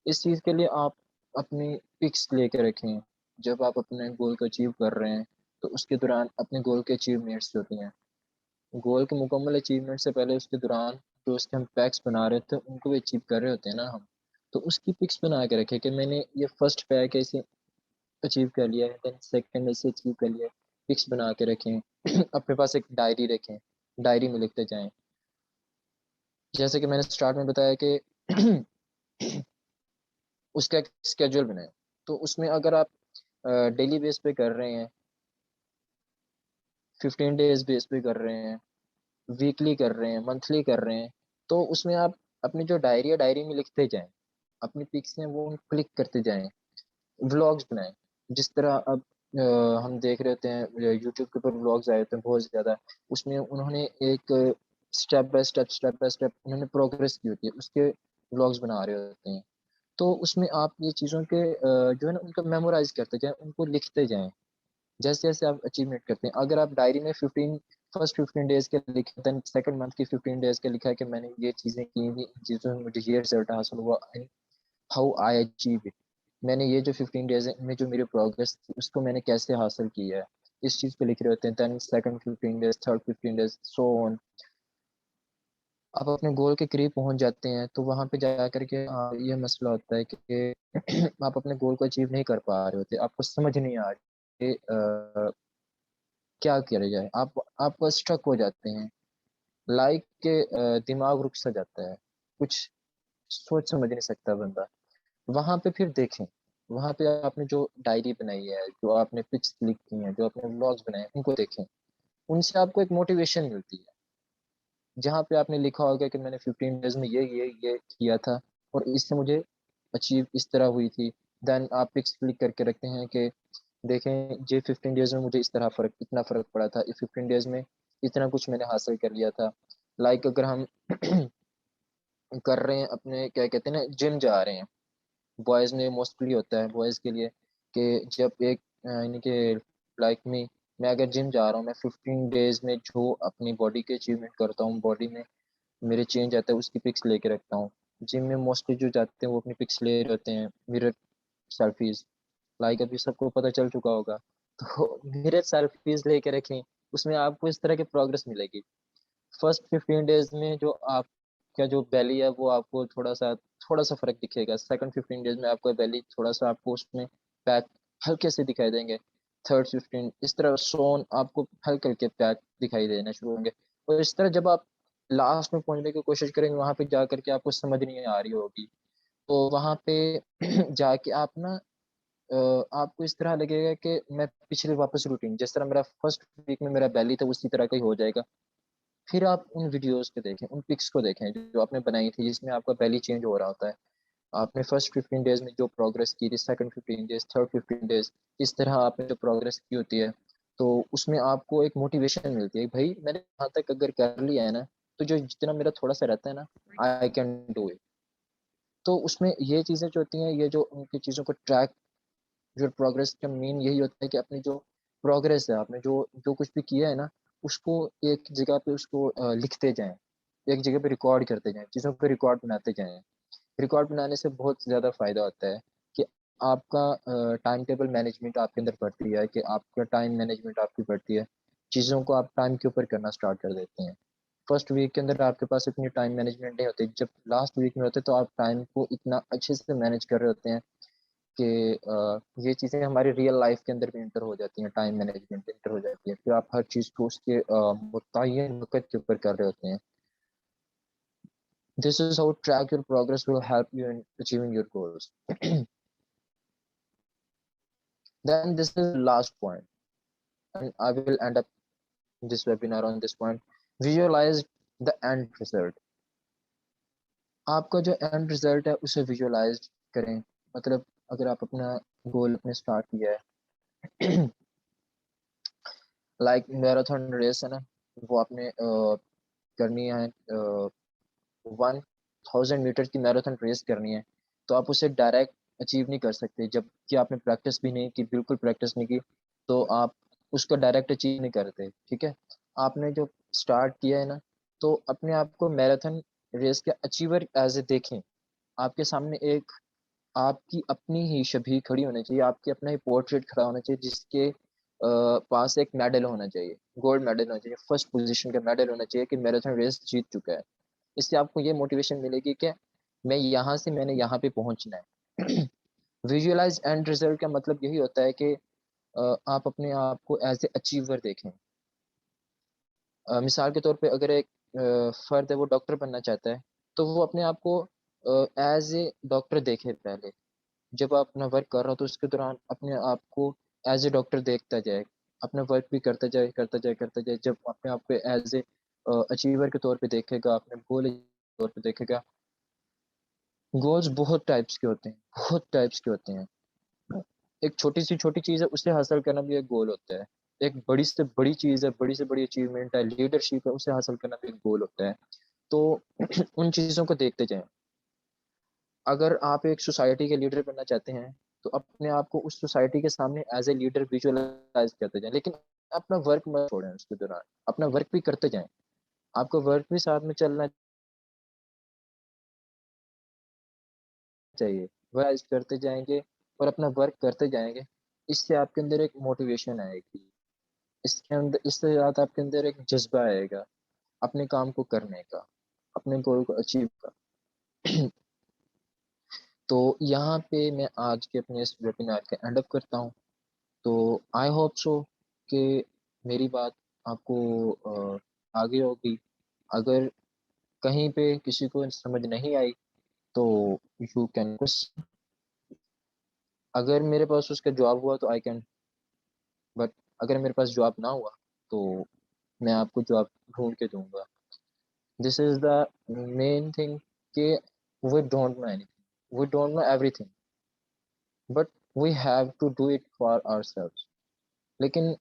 इस चीज़ के लिए आप अपनी पिक्स लेके रखें। जब आप अपने गोल को अचीव कर रहे हैं, तो उसके दौरान अपने गोल के अचीवमेंट्स जो होती हैं, गोल के मुकम्मल अचीवमेंट से पहले उसके दौरान जो उसके हम पैक्स बना रहे थे, उनको भी अचीव कर रहे होते हैं ना हम। तो उसकी पिक्स बना के रखें कि मैंने ये फर्स्ट पैक है, इसे अचीव कर लिया है, देन सेकंड इसे अचीव कर लिया है। पिक्स बना के रखें। अपने पास एक डायरी रखें, डायरी में लिखते जाएँ। जैसे कि मैंने स्टार्ट में बताया कि उसका एक शेड्यूल बनाएँ। तो उसमें अगर आप डेली बेस पे कर रहे हैं, 15 डेज़ बेस पे कर रहे हैं, वीकली कर रहे हैं, मंथली कर रहे हैं, तो उसमें आप अपनी जो डायरी है, डायरी में लिखते जाएँ। अपनी पिक्स हैं वो क्लिक करते जाएँ। व्लॉग्स बनाएँ। जिस तरह अब हम देख रहे होते हैं यूट्यूब के ऊपर व्लॉग्स आए होते हैं बहुत ज़्यादा। उसमें उन्होंने एक स्टेप बाय स्टेप उन्होंने प्रोग्रेस की होती है, उसके व्लॉग्स बना रहे होते हैं। तो उसमें आप ये चीज़ों के जो है ना उनको मेमोराइज़ करते जाएँ, उनको लिखते जाएँ। जैसे-जैसे आप अचीवमेंट करते हैं, अगर आप डायरी में 15 फर्स्ट 15 डेज़ के लिखे, देन सेकंड मंथ की 15 डेज़ के लिखा है कि मैंने ये चीज़ें की थी, इन चीज़ों में मुझे ये रिज़ल्ट हासिल हुआ and how I achieve it. मैंने ये जो 15 डेज़ है, इनमें जो मेरी प्रोग्रेस थी, उसको मैंने कैसे हासिल किया है। इस चीज़ पे लिख रहे होते हैं, then second 15 days, third 15 days, so on. आप अपने गोल के करीब पहुँच जाते हैं, तो वहाँ पे जा कर के ये मसला होता है कि आप अपने गोल को अचीव नहीं कर पा रहे होते, आपको समझ नहीं आ रही कि क्या किया जाए? आप स्टक हो जाते हैं, लाइक के दिमाग रुक सा जाता है, कुछ सोच समझ नहीं सकता बंदा। वहाँ पे फिर देखें, वहाँ पे आपने जो डायरी बनाई है, जो आपने पिक्स लिखी हैं, जो आपने व्लॉग्स बनाए हैं, उनको देखें। उनसे आपको एक मोटिवेशन मिलती है, जहाँ पे आपने लिखा होगा कि मैंने 15 डेज़ में ये किया था और इससे मुझे अचीव इस तरह हुई थी। देन आप पिक्स क्लिक करके रखते हैं कि देखें ये 15 डेज़ में मुझे इतना फ़र्क पड़ा था। इस 15 डेज़ में इतना कुछ मैंने हासिल कर लिया था। लाइक अगर हम कर रहे हैं अपने क्या कहते हैं ना जिम जा रहे हैं, बॉयज़ में मोस्टली होता है बॉयज़ के लिए कि जब एक यानी कि लाइक मी मैं अगर जिम जा रहा हूँ, मैं 15 डेज़ में जो अपनी बॉडी की अचीवमेंट करता हूँ, बॉडी में मेरे चेंज आता है उसकी पिक्स लेके रखता हूँ। जिम में मोस्टली जो जाते हैं वो अपनी पिक्स ले रहे होते हैं, मिरर सेल्फीज़। लाइक अभी सबको पता चल चुका होगा। तो मिरर सेल्फीज़ लेके रखें, उसमें आपको इस तरह की प्रोग्रेस मिलेगी। फर्स्ट 15 डेज़ में जो आपका जो बेली है वो आपको थोड़ा-सा फ़र्क दिखेगा। सेकंड 15 डेज़ में आपका बेली थोड़ा-सा आपको उसमें पैक हल्के से दिखाई देंगे। थर्ड 15 इस तरह सोन आपको हल्के-हल्के पैक दिखाई देना शुरू होंगे। और इस तरह जब आप लास्ट में पहुँचने की कोशिश करेंगे, वहाँ पे जा कर के आपको समझ नहीं आ रही होगी। तो वहाँ पे जाके आप ना आपको इस तरह लगेगा कि मैं पिछले वापस रूटीन जिस तरह मेरा फर्स्ट वीक में मेरा बेली था उसी तरह का ही हो जाएगा। फिर आप उन वीडियोज़ को देखें, उन पिक्स को देखें जो आपने बनाई थी जिसमें आपका बेली चेंज हो रहा होता है। आपने फर्स्ट 15 डेज़ में जो प्रोग्रेस की थी, सेकंड 15 डेज़, थर्ड 15 डेज़ इस तरह आपने जो प्रोग्रेस की होती है, तो उसमें आपको एक मोटिवेशन मिलती है, भई मैंने यहाँ तक अगर कर लिया है ना, तो जो जितना मेरा थोड़ा-सा रहता है ना, आई कैन डू इट। तो उसमें ये चीज़ें जो होती हैं, ये जो उनकी चीज़ों को ट्रैक जो प्रोग्रेस का मेन यही होता है कि अपनी जो प्रोग्रेस है, आपने जो जो कुछ भी किया है ना, उसको एक जगह पे उसको लिखते जाएँ। एक जगह पे रिकॉर्ड करते जाएँ, चीज़ों को रिकॉर्ड बनाते जाएँ। रिकॉर्ड बनाने से बहुत ज़्यादा फ़ायदा होता है कि आपका टाइम टेबल मैनेजमेंट आपके अंदर बढ़ती है कि आपका टाइम मैनेजमेंट आपकी बढ़ती है। चीज़ों को आप टाइम के ऊपर करना स्टार्ट कर देते हैं। फर्स्ट वीक के अंदर आपके पास इतनी टाइम मैनेजमेंट नहीं होती। जब लास्ट वीक में होते हैं तो आप टाइम को इतना अच्छे से मैनेज कर रहे होते हैं कि ये चीज़ें हमारी रियल लाइफ़ के अंदर भी एंटर हो जाती हैं, टाइम मैनेजमेंट एंटर हो जाती है। फिर आप हर चीज़ को उसके मुतय्यन वक़्त के ऊपर कर रहे होते हैं। This is how track your progress will help you in achieving your goals. Then this is the last point, and I will end up this webinar on this point. Visualize the end result. आपका जो and result है उसे visualise करें। मतलब अगर आप अपना गोल अपने स्टार्ट किया है लाइक मैराथन रेस है ना, वो आपने करनी है 1 1000 मीटर की मैराथन रेस करनी है, तो आप उसे डायरेक्ट अचीव नहीं कर सकते। जबकि आपने प्रैक्टिस भी नहीं की, बिल्कुल प्रैक्टिस नहीं की, तो आप उसको डायरेक्ट अचीव नहीं करते। ठीक है, आपने जो स्टार्ट किया है ना, तो अपने आप को मैराथन रेस के अचीवर एज ए देखें। आपके सामने एक आपकी अपनी ही छवि खड़ी होनी चाहिए, आपके अपना ही पोर्ट्रेट खड़ा होना चाहिए, जिसके पास एक मेडल होना चाहिए, गोल्ड मेडल होना चाहिए, फर्स्ट पोजीशन का मेडल होना चाहिए कि मैराथन रेस जीत चुका है। इससे आपको ये मोटिवेशन मिलेगी कि मैं यहाँ से मैंने यहाँ पे पहुँचना है। विजुअलाइज एंड रिजल्ट का मतलब यही होता है कि आप अपने आप को एज ए अचीवर देखें। मिसाल के तौर पे अगर एक फर्द है, वो डॉक्टर बनना चाहता है, तो वो अपने आप को एज ए डॉक्टर देखे पहले। जब आप अपना वर्क कर रहा हो तो उसके दौरान अपने आप को एज ए डॉक्टर देखता जाए, अपना वर्क भी करता जाए करता जाए करता जाए। जब अपने आप को एज ए अचीवर के तौर पे देखेगा, अपने गोल के तौर पे देखेगा। गोल्स बहुत टाइप्स के होते हैं, बहुत टाइप्स के होते हैं। एक छोटी सी छोटी चीज़ है, उसे हासिल करना भी एक गोल होता है। एक बड़ी से बड़ी चीज़ है, बड़ी से बड़ी अचीवमेंट है, लीडरशिप है, उसे हासिल करना भी एक गोल होता है। तो उन चीज़ों को देखते जाएं। अगर आप एक सोसाइटी के लीडर बनना चाहते हैं, तो अपने आप को उस सोसाइटी के सामने एज ए लीडर विजुअलाइज करते जाएं, लेकिन अपना वर्क मत छोड़ें। उसके दौरान अपना वर्क भी करते जाएं, आपको वर्क भी साथ में चलना चाहिए। वह करते जाएंगे और अपना वर्क करते जाएंगे, इससे आपके अंदर एक मोटिवेशन आएगी, इसके अंदर इससे ज़्यादा आपके अंदर एक जज्बा आएगा अपने काम को करने का, अपने गोल को अचीव का। तो यहाँ पे मैं आज के अपने इस वेबिनार का एंड अप करता हूँ। तो आई होप सो कि मेरी बात आपको आ गई होगी। अगर कहीं पे किसी को समझ नहीं आई, तो यू कैन, अगर मेरे पास उसका जवाब हुआ तो आई कैन, बट अगर मेरे पास जवाब ना हुआ, तो मैं आपको जवाब ढूंढ के दूंगा। This is the main thing कि we don't know anything, we don't know everything, but we have to do it for ourselves. लेकिन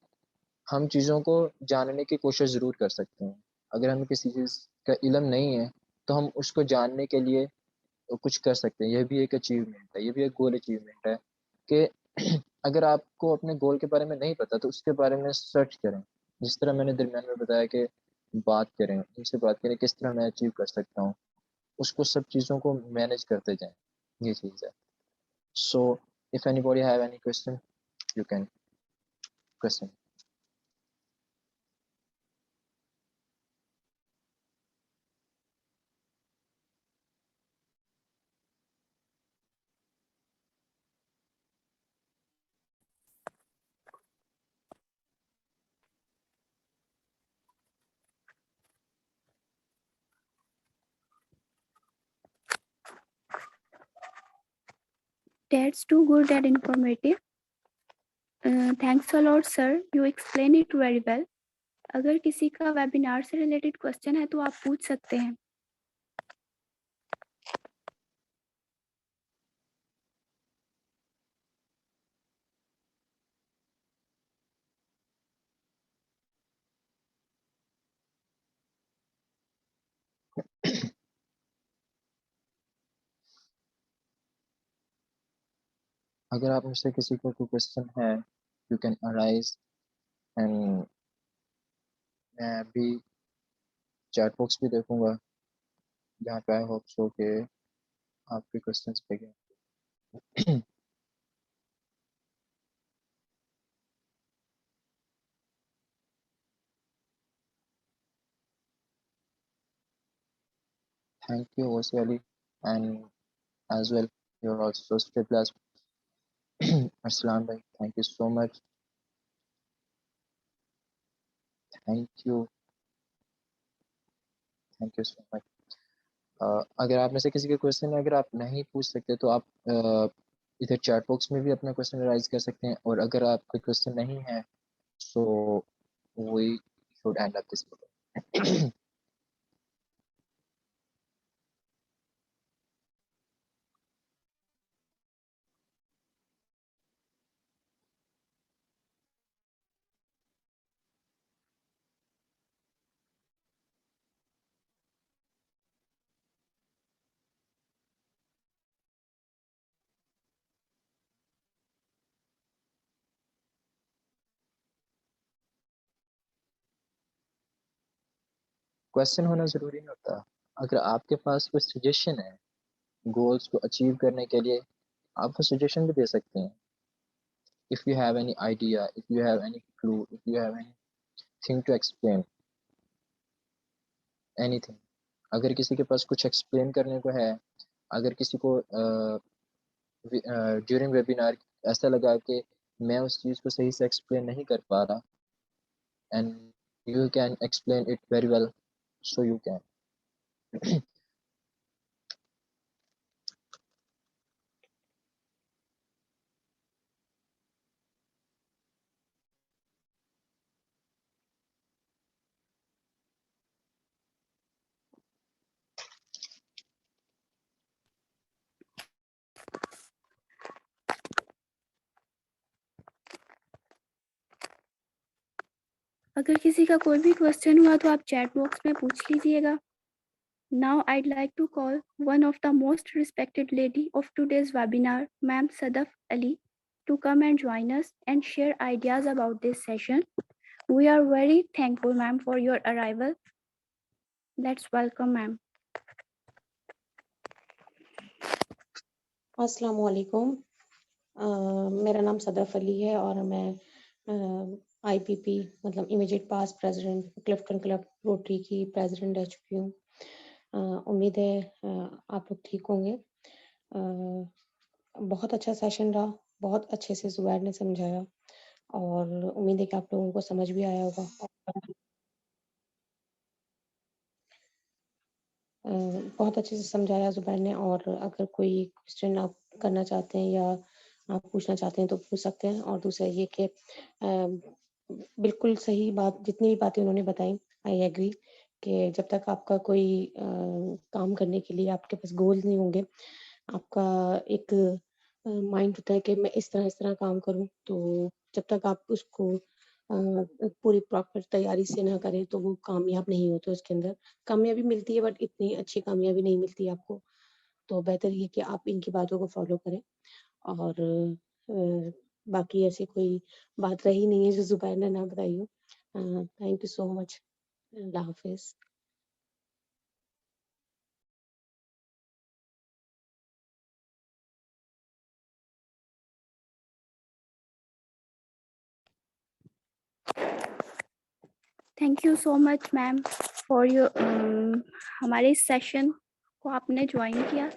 हम चीज़ों को जानने की कोशिश ज़रूर कर सकते हैं। अगर हमें किसी चीज़ का इल्म नहीं है, तो हम उसको जानने के लिए कुछ कर सकते हैं। यह भी एक अचीवमेंट है, ये भी एक गोल अचीवमेंट है कि अगर आपको अपने गोल के बारे में नहीं पता, तो उसके बारे में सर्च करें। जिस तरह मैंने दरम्यान में बताया कि बात करें, उनसे बात करें किस तरह मैं अचीव कर सकता हूँ, उसको सब चीज़ों को मैनेज करते जाएं। ये चीज़ है। So if anybody have any question, you can question. That's too good and informative. Thanks a lot, sir. You explain it very well. अगर किसी का वेबिनार से रिलेटेड क्वेश्चन है तो आप पूछ सकते हैं। अगर आप मुझसे किसी को कोई क्वेश्चन है, यू कैन अराइज, एंड मैं अभी चैट बॉक्स भी देखूंगा, जहाँ पे आई होप सो के आपके क्वेश्चंस पे गए। Thank you OC Ali, and as well, you're also so blessed. Arslan bhai, thank you so much. Thank you, thank you so much. अगर आप में से किसी के क्वेश्चन है, अगर आप नहीं पूछ सकते, तो आप इधर चैट बॉक्स में भी अपना क्वेश्चन राइज कर सकते हैं। और अगर आपका क्वेश्चन नहीं है, so we should end up this. Question होना ज़रूरी नहीं होता। अगर आपके पास कोई सजेशन है गोल्स को अचीव करने के लिए, आप वो सजेशन भी दे सकते हैं। If you have any idea, if you have any clue, if you have anything to explain, anything. अगर किसी के पास कुछ एक्सप्लेन करने को है, अगर किसी को ड्यूरिंग वेबिनार ऐसा लगा कि मैं उस चीज़ को सही से एक्सप्लेन नहीं कर पा रहा, and you can explain it very well, so you can. अगर किसी का कोई भी क्वेश्चन हुआ तो आप चैट बॉक्स में पूछ लीजिएगा. Now I'd like to call one of the most respected lady of today's webinar, Ma'am Sadaf Ali, to come and join us and share ideas about this session. We are very thankful, ma'am, for your arrival. Let's welcome ma'am. अस्सलाम वालेकुम। मेरा नाम सदफ अली है और मैं IPP मतलब immediate past president Clifton club rotary की president रह चुकी हूँ। उम्मीद है आप लोग ठीक होंगे। बहुत अच्छा सेशन रहा, बहुत अच्छे से ज़ुबैर ने समझाया और उम्मीद है कि आप लोगों को समझ भी आया होगा। बहुत अच्छे से समझाया ज़ुबैर ने और अगर कोई क्वेश्चन आप करना चाहते हैं या आप पूछना चाहते हैं तो पूछ सकते हैं। और दूसरा ये कि बिल्कुल सही बात, जितनी भी बातें उन्होंने बताई आई एग्री कि जब तक आपका कोई काम करने के लिए आपके पास गोल्स नहीं होंगे, आपका एक माइंड होता है कि मैं इस तरह काम करूँ, तो जब तक आप उसको पूरी प्रॉपर तैयारी से ना करें तो वो कामयाब नहीं होते उसके अंदर। कामयाबी मिलती है बट इतनी अच्छी कामयाबी नहीं मिलती आपको। तो बेहतर ये कि आप इनकी बातों को फॉलो करें और बाकी ऐसी कोई बात रही नहीं है जो ज़ुबैर ने ना बताई हो। Thank you so much. अल्लाह हाफ़िज़। Thank you so much, ma'am, for your हमारे इस सेशन को आपने ज्वाइन किया.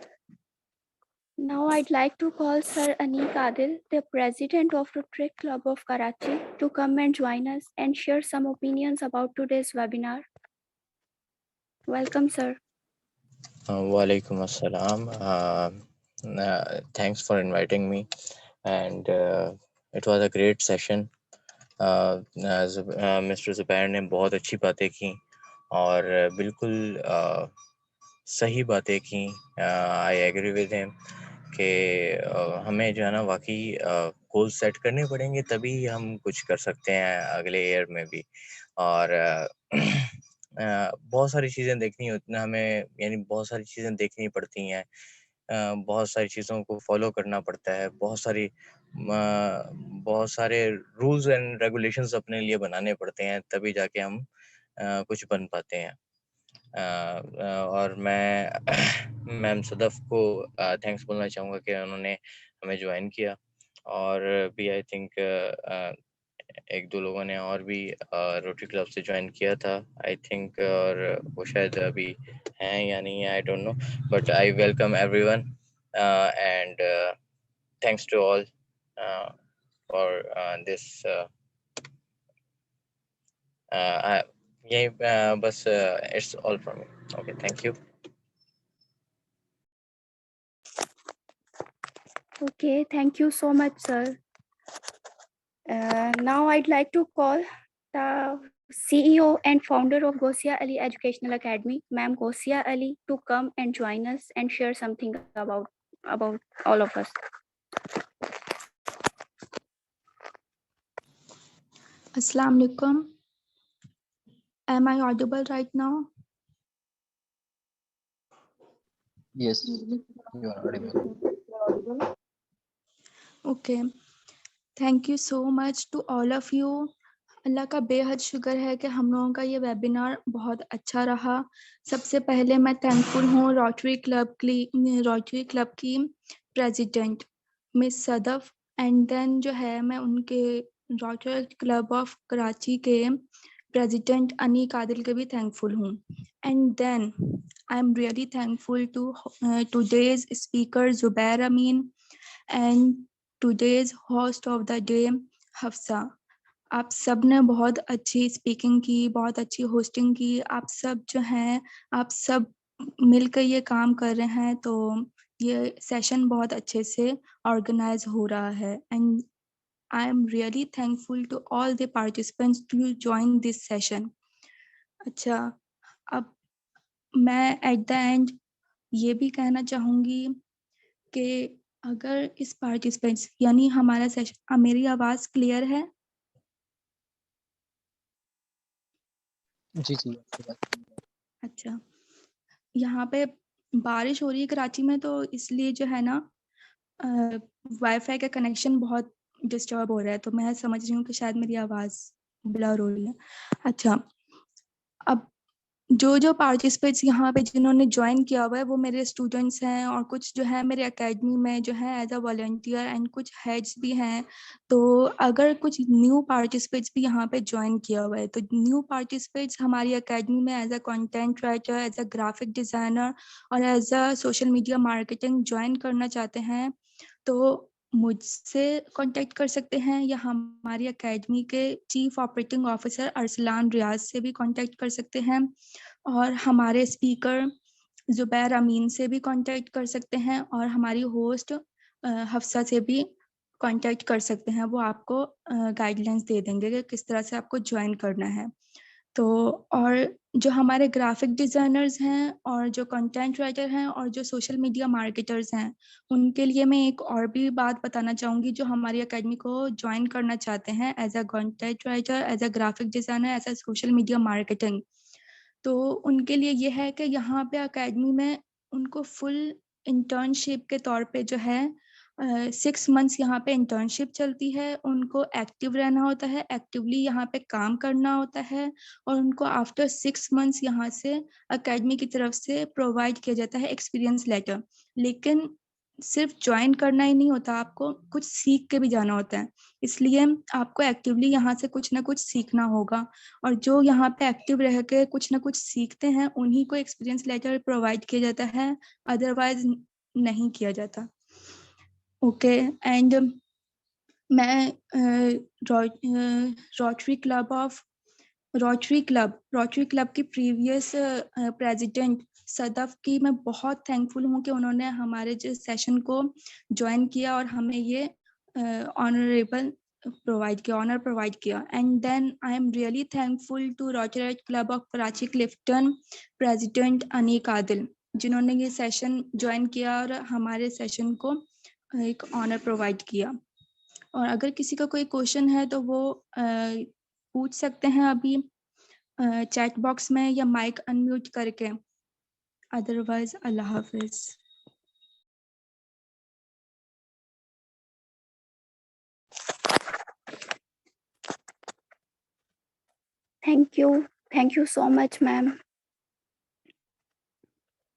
Now I'd like to call Sir Aneek Adil, the President of Rotary Club of Karachi, to come and join us and share some opinions about today's webinar. Welcome, sir. Walaikum assalam. Thanks for inviting me, and it was a great session. Mister Zubair ने बहुत अच्छी बातें की और बिल्कुल सही बातें की। आई एग्री विद हिम कि हमें जो है ना वाकई गोल सेट करने पड़ेंगे तभी हम कुछ कर सकते हैं अगले ईयर में भी। और बहुत सारी चीज़ें देखनी होती हैं हमें, यानी बहुत सारी चीज़ें देखनी पड़ती हैं, बहुत सारी चीज़ों को फॉलो करना पड़ता है, बहुत सारे रूल्स एंड रेगुलेशंस अपने लिए बनाने पड़ते हैं, तभी जाके हम कुछ बन पाते हैं। और मैं मैम सदफ़ को थैंक्स बोलना चाहूँगा कि उन्होंने हमें ज्वाइन किया और भी आई थिंक 1-2 लोगों ने और भी रोटरी क्लब से ज्वाइन किया था आई थिंक, और वो शायद अभी हैं या नहीं है, I don't know, but I welcome everyone and thanks to all for this. यही बस it's all from me. Okay, thank you. Okay, thank you so much, sir. Now I'd like to call the CEO and founder of Gosia Ali Educational Academy, Ma'am Gosia Ali, to come and join us and share something about all of us. Assalamu alaikum. Am I audible right now? Yes, you are audible. Okay. Thank you so much to all of you अल्लाह का बेहद शुक्र है कि हम लोगों का ये webinar बहुत अच्छा रहा। सबसे पहले मैं थैंकफुल हूँ रोटरी क्लब की president miss Sadaf, and then जो है मैं उनके रोटरी क्लब ऑफ कराची के प्रेसिडेंट अनीक आदिल के भी थैंकफुल हूँ। And then I am really thankful to today's speaker Zubair Ameen and today's host of the day Hafsa. आप सब ने बहुत अच्छी स्पीकिंग की, बहुत अच्छी होस्टिंग की। आप सब जो हैं, आप सब मिलकर ये काम कर रहे हैं, तो ये सेशन बहुत अच्छे से ऑर्गेनाइज हो रहा है। And I am really thankful to all the participants to join this session. अच्छा, अब मैं एट द एंड ये भी कहना चाहूँगी कि अगर इस पार्टिसिपेंट्स यानी हमारा सेशन, मेरी आवाज़ क्लियर है? जी आपकी बात सही है। अच्छा, यहाँ पे बारिश हो रही है कराची में, तो इसलिए जो है ना वाईफाई का कनेक्शन बहुत डिस्टर्ब हो रहा है, तो मैं समझ रही हूँ कि शायद मेरी आवाज़ ब्लर हो रही है। अच्छा, अब जो पार्टिसिपेंट्स यहाँ पे जिन्होंने ज्वाइन किया हुआ है वो मेरे स्टूडेंट्स हैं, और कुछ जो है मेरे एकेडमी में जो है एज अ वॉलंटियर, एंड कुछ हेड्स भी हैं। तो अगर कुछ न्यू पार्टिसिपेंट्स भी यहाँ पे ज्वाइन किया हुआ है, तो न्यू पार्टिसिपेंट्स हमारी एकेडमी में as a content writer, as a graphic designer और as a social media marketing join करना चाहते हैं, तो मुझसे कांटेक्ट कर सकते हैं, या हमारी एकेडमी के चीफ ऑपरेटिंग ऑफिसर अरसलान रियाज से भी कांटेक्ट कर सकते हैं, और हमारे स्पीकर जुबैर अमीन से भी कांटेक्ट कर सकते हैं, और हमारी होस्ट हफ्सा से भी कांटेक्ट कर सकते हैं। वो आपको गाइडलाइंस दे देंगे कि किस तरह से आपको ज्वाइन करना है। तो और जो हमारे ग्राफिक डिज़ाइनर्स हैं, और जो कंटेंट राइटर हैं, और जो सोशल मीडिया मार्केटर्स हैं, उनके लिए मैं एक और भी बात बताना चाहूँगी। जो हमारी एकेडमी को ज्वाइन करना चाहते हैं as a content writer, as a graphic designer, as a social media marketing, तो उनके लिए ये है कि यहाँ पे एकेडमी में उनको फुल इंटर्नशिप के तौर पे जो है 6 मंथ्स यहाँ पे इंटर्नशिप चलती है। उनको एक्टिव रहना होता है, एक्टिवली यहाँ पे काम करना होता है, और उनको आफ्टर 6 मंथ्स यहाँ से एकेडमी की तरफ से प्रोवाइड किया जाता है एक्सपीरियंस लेटर। लेकिन सिर्फ ज्वाइन करना ही नहीं होता, आपको कुछ सीख के भी जाना होता है, इसलिए आपको एक्टिवली यहाँ से कुछ ना कुछ सीखना होगा। और जो यहाँ पे एक्टिव रह के कुछ ना कुछ सीखते हैं, उन्हीं को एक्सपीरियंस लेटर प्रोवाइड किया जाता है, अदरवाइज नहीं किया जाता। ओके, एंड मैं रोटरी क्लब की प्रीवियस प्रेसिडेंट सदफ की मैं बहुत थैंकफुल हूँ कि उन्होंने हमारे जो सेशन को ज्वाइन किया और हमें ये ऑनर प्रोवाइड किया। And then I am really thankful to Rotary Club of Karachi Clifton president Aneeq Adil, जिन्होंने ये सेशन ज्वाइन किया और हमारे सेशन को एक ऑनर प्रोवाइड किया। और अगर किसी का कोई क्वेश्चन है तो वो पूछ सकते हैं अभी चैट बॉक्स में, या माइक अनम्यूट करके। Otherwise Allah Hafiz. Thank you so much, ma'am.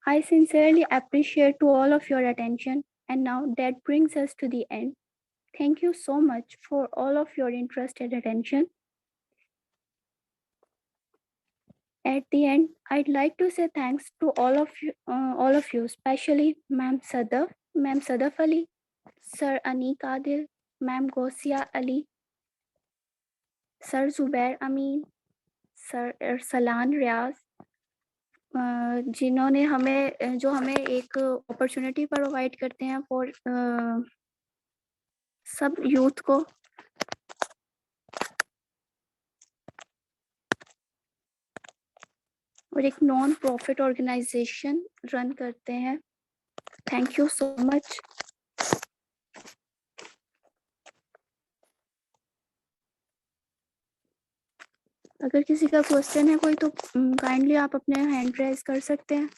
I sincerely appreciate to all of your attention, and now that brings us to the end. Thank you so much for all of your interest and attention. At the end, I'd like to say thanks to all of you, especially Ma'am Sadaf Ali, Sir Anik Adil, Ma'am Gosia Ali, Sir Zubair Amin, Sir Ersalan Riaz, जिन्होंने हमें एक opportunity provide करते हैं for सब youth को। और एक non profit organisation run करते हैं। Thank you so much. अगर किसी का क्वेश्चन है कोई, तो काइंडली आप अपने हैंड रेज कर सकते हैं।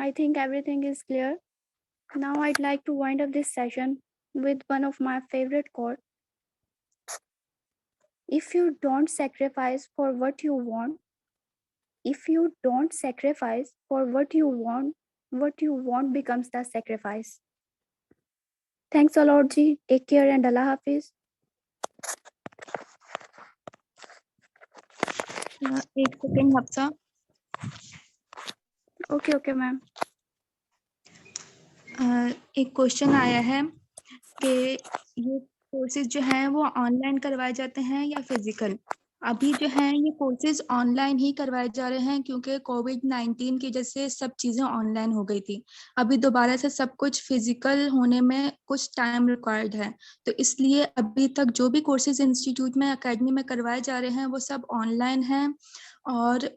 I think everything is clear. Now I'd like to wind up this session with one of my favorite quotes. If you don't sacrifice for what you want, if you don't sacrifice for what you want becomes the sacrifice. Thanks a lot, Ji. Take care and Allah Hafiz. एक second Hafsa. Okay, ma'am. एक question आया है कि ये courses जो हैं वो online करवाए जाते हैं या फिजिकल। अभी जो है ये कोर्सेज ऑनलाइन ही करवाए जा रहे हैं क्योंकि कोविड-19 की वजह से सब चीज़ें ऑनलाइन हो गई थी। अभी दोबारा से सब कुछ फिजिकल होने में कुछ टाइम रिक्वायर्ड है, तो इसलिए अभी तक जो भी कोर्सेज इंस्टीट्यूट में एकेडमी में करवाए जा रहे हैं वो सब ऑनलाइन हैं और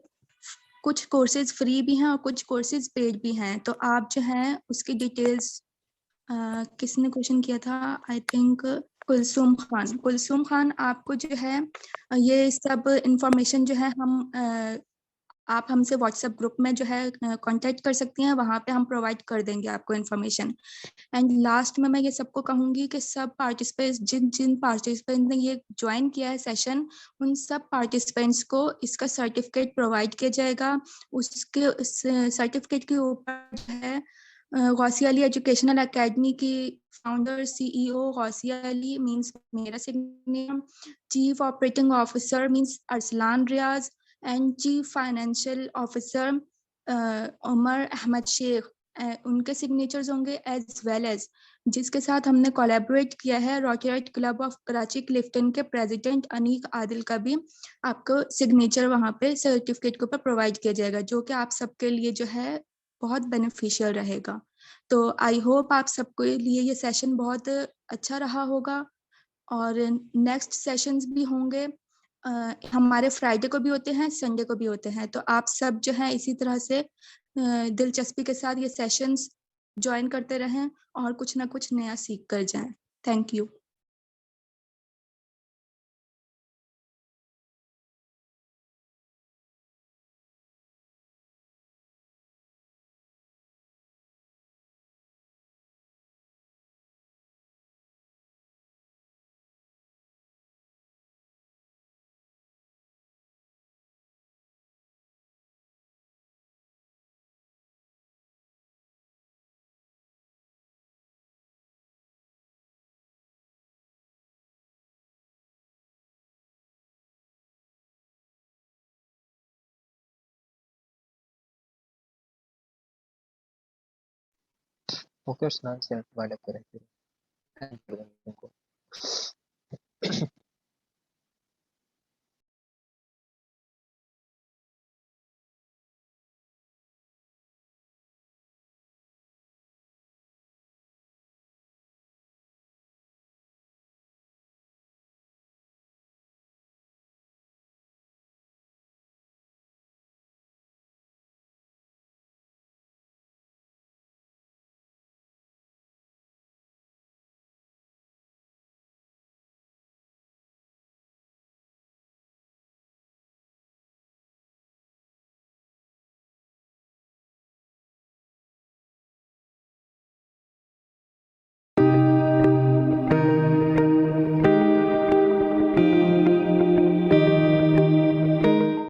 कुछ कोर्सेज फ्री भी हैं और कुछ कोर्सेज पेड भी हैं। तो आप जो है उसकी डिटेल्स किसने क्वेश्चन किया था, आई थिंक कुलसुम खान आपको जो है ये सब इंफॉर्मेशन जो है आप हमसे व्हाट्सएप ग्रुप में जो है कांटेक्ट कर सकती हैं, वहाँ पे हम प्रोवाइड कर देंगे आपको इन्फॉर्मेशन। एंड लास्ट में मैं ये सबको कहूँगी कि सब पार्टिसिपेंट्स जिन पार्टिसिपेंट ने ये ज्वाइन किया है सेशन, उन सब पार्टिसिपेंट्स को इसका सर्टिफिकेट प्रोवाइड किया जाएगा। उसके सर्टिफिकेट के ऊपर जो है गौसिया अली एजुकेशनल एकेडमी की founder CEO Gausia Ali means मेरा signature, chief operating officer means Arsalan Riyaz and chief financial officer Umar Ahmed Sheikh, उनके सिग्नेचर्स होंगे एज वेल एज जिसके साथ हमने कोलैबोरेट किया है rocket club of Karachi Clifton के प्रेसिडेंट अनीक आदिल का भी आपको सिग्नेचर वहाँ पे सर्टिफिकेट के ऊपर प्रोवाइड किया जाएगा, जो कि आप सबके लिए जो है बहुत बेनिफिशियल रहेगा। तो आई होप आप सबके लिए ये सेशन बहुत अच्छा रहा होगा और नेक्स्ट सेशंस भी होंगे। हमारे फ्राइडे को भी होते हैं, संडे को भी होते हैं, तो आप सब जो है इसी तरह से दिलचस्पी के साथ ये सेशंस ज्वाइन करते रहें और कुछ ना कुछ नया सीख कर जाएं। Thank you. ओके, उस्मान से वाइंड अप करें फिर। थैंक यू तुमको।